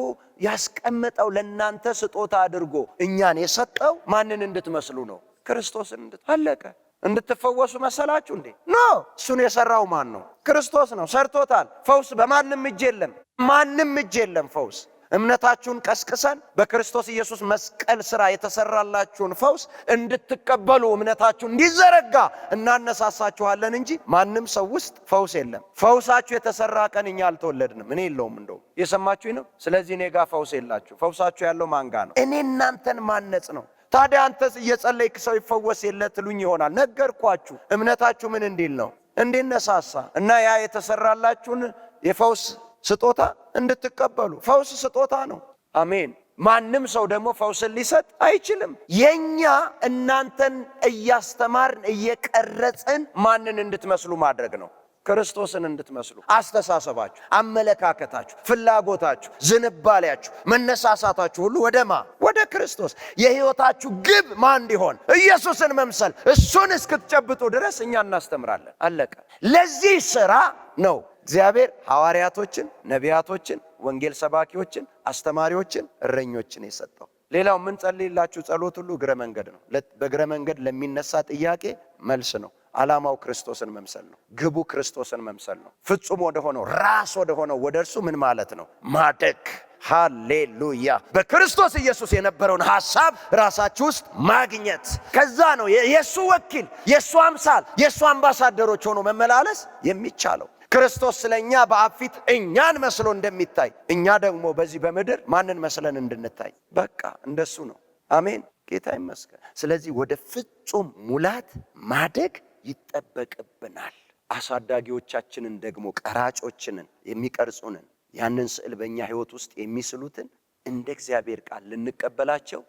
Speaker 1: ያስቀመጠው ለእናንተ ስጦታ አድርጎ እኛን የሰጠው ማንን እንድትመስሉ ነው? ክርስቶስን አለቀ። እንድትፈወሱ መሰላችሁ እንዴ? ኖ፣ እሱን የሰራው ማን ነው? ክርስቶስ ነው። ሰርቶታል። ፈውስ በማንም እጅ የለም፣ ማንም እጅ የለም ፈውስ። እምነታችሁን ቀስቅሰን በክርስቶስ ኢየሱስ መስቀል ሥራ የተሰራላችሁን ፈውስ እንድትቀበሉ እምነታችሁ እንዲዘረጋ እናነሳሳችኋለን እንጂ ማንም ሰው ውስጥ ፈውስ የለም። ፈውሳችሁ የተሰራ ቀን እኛ አልተወለድንም። እኔ የለውም። እንደውም የሰማችሁኝ ነው። ስለዚህ እኔ ጋር ፈውስ የላችሁ። ፈውሳችሁ ያለው ማን ጋር ነው? እኔ እናንተን ማነጽ ነው። ታዲያ አንተስ እየጸለይክ ሰው ይፈወስ የለ ትሉኝ ይሆናል። ነገርኳችሁ። እምነታችሁ ምን እንዲል ነው? እንዲነሳሳ እና ያ የተሰራላችሁን የፈውስ ስጦታ እንድትቀበሉ። ፈውስ ስጦታ ነው። አሜን። ማንም ሰው ደግሞ ፈውስን ሊሰጥ አይችልም። የኛ እናንተን እያስተማርን እየቀረጽን ማንን እንድትመስሉ ማድረግ ነው? ክርስቶስን እንድትመስሉ። አስተሳሰባችሁ፣ አመለካከታችሁ፣ ፍላጎታችሁ፣ ዝንባሌያችሁ፣ መነሳሳታችሁ ሁሉ ወደማ ወደ ክርስቶስ። የሕይወታችሁ ግብ ማን እንዲሆን? ኢየሱስን መምሰል። እሱን እስክትጨብጡ ድረስ እኛ እናስተምራለን። አለቀ። ለዚህ ሥራ ነው እግዚአብሔር ሐዋርያቶችን፣ ነቢያቶችን፣ ወንጌል ሰባኪዎችን፣ አስተማሪዎችን፣ እረኞችን የሰጠው። ሌላው ምን ጸልይላችሁ ጸሎት ሁሉ እግረ መንገድ ነው። በእግረ መንገድ ለሚነሳ ጥያቄ መልስ ነው። ዓላማው ክርስቶስን መምሰል ነው። ግቡ ክርስቶስን መምሰል ነው። ፍጹም ወደ ሆነው ራስ ወደ ሆነው ወደ እርሱ ምን ማለት ነው? ማደግ። ሃሌሉያ። በክርስቶስ ኢየሱስ የነበረውን ሐሳብ ራሳችሁ ውስጥ ማግኘት። ከዛ ነው የእሱ ወኪል፣ የእሱ አምሳል፣ የእሱ አምባሳደሮች ሆኖ መመላለስ የሚቻለው። ክርስቶስ ስለኛ በአብ ፊት እኛን መስሎ እንደሚታይ እኛ ደግሞ በዚህ በምድር ማንን መስለን እንድንታይ በቃ እንደሱ ነው። አሜን። ጌታ ይመስገን። ስለዚህ ወደ ፍጹም ሙላት ማደግ ይጠበቅብናል። አሳዳጊዎቻችንን ደግሞ ቀራጮችንን የሚቀርጹንን ያንን ስዕል በእኛ ሕይወት ውስጥ የሚስሉትን እንደ እግዚአብሔር ቃል ልንቀበላቸው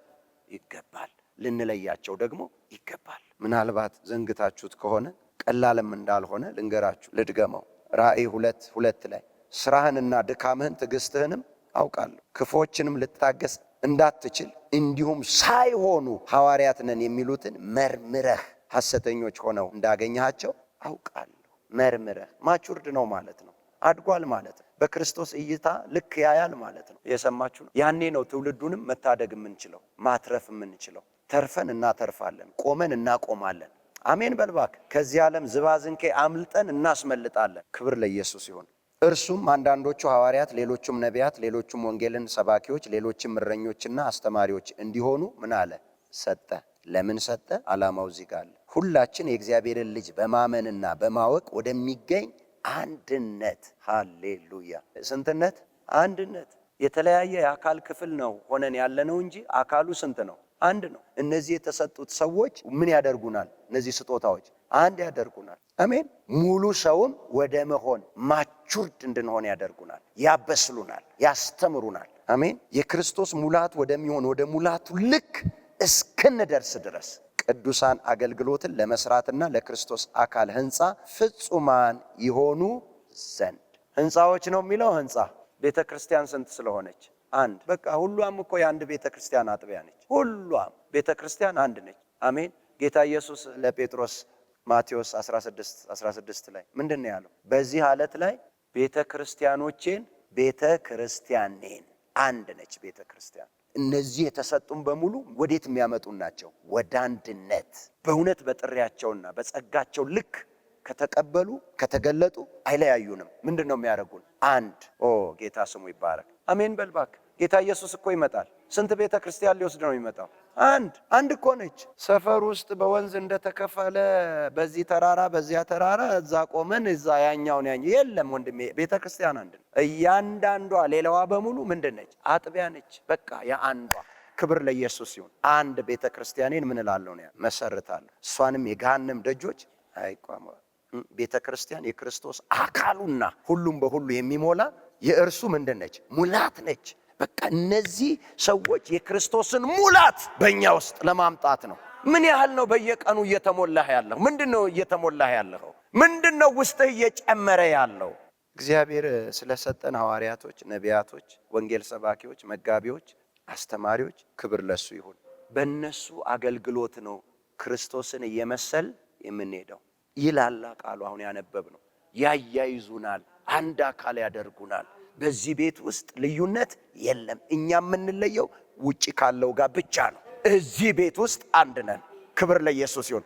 Speaker 1: ይገባል። ልንለያቸው ደግሞ ይገባል። ምናልባት ዘንግታችሁት ከሆነ ቀላልም እንዳልሆነ ልንገራችሁ፣ ልድገመው። ራእይ 2:2 ላይ ስራህንና ድካምህን ትዕግስትህንም አውቃለሁ፣ ክፉዎችንም ልታገስ እንዳትችል እንዲሁም ሳይሆኑ ሐዋርያት ነን የሚሉትን መርምረህ ሐሰተኞች ሆነው እንዳገኘሃቸው አውቃለሁ። መርምረህ ማቹርድ ነው ማለት ነው። አድጓል ማለት ነው። በክርስቶስ እይታ ልክ ያያል ማለት ነው። የሰማችሁ ነው። ያኔ ነው ትውልዱንም መታደግ የምንችለው፣ ማትረፍ የምንችለው። ተርፈን እናተርፋለን፣ ቆመን እናቆማለን። አሜን በልባክ። ከዚህ ዓለም ዝባዝንኬ አምልጠን እናስመልጣለን። ክብር ለኢየሱስ ይሁን። እርሱም አንዳንዶቹ ሐዋርያት፣ ሌሎቹም ነቢያት፣ ሌሎቹም ወንጌልን ሰባኪዎች፣ ሌሎችም እረኞችና አስተማሪዎች እንዲሆኑ ምን አለ? ሰጠ። ለምን ሰጠ? ዓላማው እዚህ ጋር አለ። ሁላችን የእግዚአብሔርን ልጅ በማመንና በማወቅ ወደሚገኝ አንድነት። ሃሌሉያ። ስንትነት? አንድነት። የተለያየ የአካል ክፍል ነው ሆነን ያለነው እንጂ አካሉ ስንት ነው? አንድ ነው። እነዚህ የተሰጡት ሰዎች ምን ያደርጉናል? እነዚህ ስጦታዎች አንድ ያደርጉናል። አሜን። ሙሉ ሰውም ወደ መሆን ማቹርድ እንድንሆን ያደርጉናል፣ ያበስሉናል፣ ያስተምሩናል። አሜን። የክርስቶስ ሙላት ወደሚሆን ወደ ሙላቱ ልክ እስክንደርስ ድረስ ቅዱሳን አገልግሎትን ለመስራትና ለክርስቶስ አካል ህንጻ ፍጹማን ይሆኑ ዘንድ። ህንጻዎች ነው የሚለው። ህንጻ ቤተክርስቲያን ስንት ስለሆነች? አንድ። በቃ ሁሏም እኮ የአንድ ቤተክርስቲያን አጥቢያ ነች። ሁሏም ቤተክርስቲያን አንድ ነች። አሜን። ጌታ ኢየሱስ ለጴጥሮስ ማቴዎስ 16 ላይ ምንድነው ያለው? በዚህ አለት ላይ ቤተክርስቲያኖቼን ቤተክርስቲያኔን። አንድ ነች ቤተክርስቲያን። እነዚህ የተሰጡን በሙሉ ወዴት የሚያመጡ ናቸው? ወደ አንድነት። በእውነት በጥሪያቸውና በጸጋቸው ልክ ከተቀበሉ ከተገለጡ አይለያዩንም። ምንድነው የሚያደርጉን? አንድ። ጌታ ስሙ ይባረክ። አሜን በልባክ። ጌታ ኢየሱስ እኮ ይመጣል። ስንት ቤተ ክርስቲያን ሊወስድ ነው የሚመጣው? አንድ እኮ ነች። ሰፈር ውስጥ በወንዝ እንደተከፈለ በዚህ ተራራ በዚያ ተራራ እዛ ቆመን እዛ ያኛውን የለም ወንድሜ። ቤተ ክርስቲያን አንድ ነው። እያንዳንዷ ሌላዋ በሙሉ ምንድነች? አጥቢያ ነች። በቃ የአንዷ። ክብር ለኢየሱስ ይሁን። አንድ ቤተ ክርስቲያኔን ምን እላለሁ ነው መሰርታለሁ፣ እሷንም የገሃነም ደጆች አይቋሙ። ቤተ ክርስቲያን የክርስቶስ አካሉና ሁሉም በሁሉ የሚሞላ የእርሱ ምንድነች? ሙላት ነች። በቃ እነዚህ ሰዎች የክርስቶስን ሙላት በእኛ ውስጥ ለማምጣት ነው። ምን ያህል ነው በየቀኑ እየተሞላህ ያለው? ምንድነው እየተሞላህ ያለው? ምንድነው ውስጥህ እየጨመረ ያለው? እግዚአብሔር ስለሰጠን ሐዋርያቶች፣ ነቢያቶች፣ ወንጌል ሰባኪዎች፣ መጋቢዎች፣ አስተማሪዎች ክብር ለሱ ይሁን። በእነሱ አገልግሎት ነው ክርስቶስን እየመሰል የምንሄደው ይላል ቃሉ። አሁን ያነበብነው ያያይዙናል፣ አንድ አካል ያደርጉናል። በዚህ ቤት ውስጥ ልዩነት የለም። እኛ የምንለየው ውጪ ካለው ጋር ብቻ ነው። እዚህ ቤት ውስጥ አንድ ነን። ክብር ለኢየሱስ ይሁን።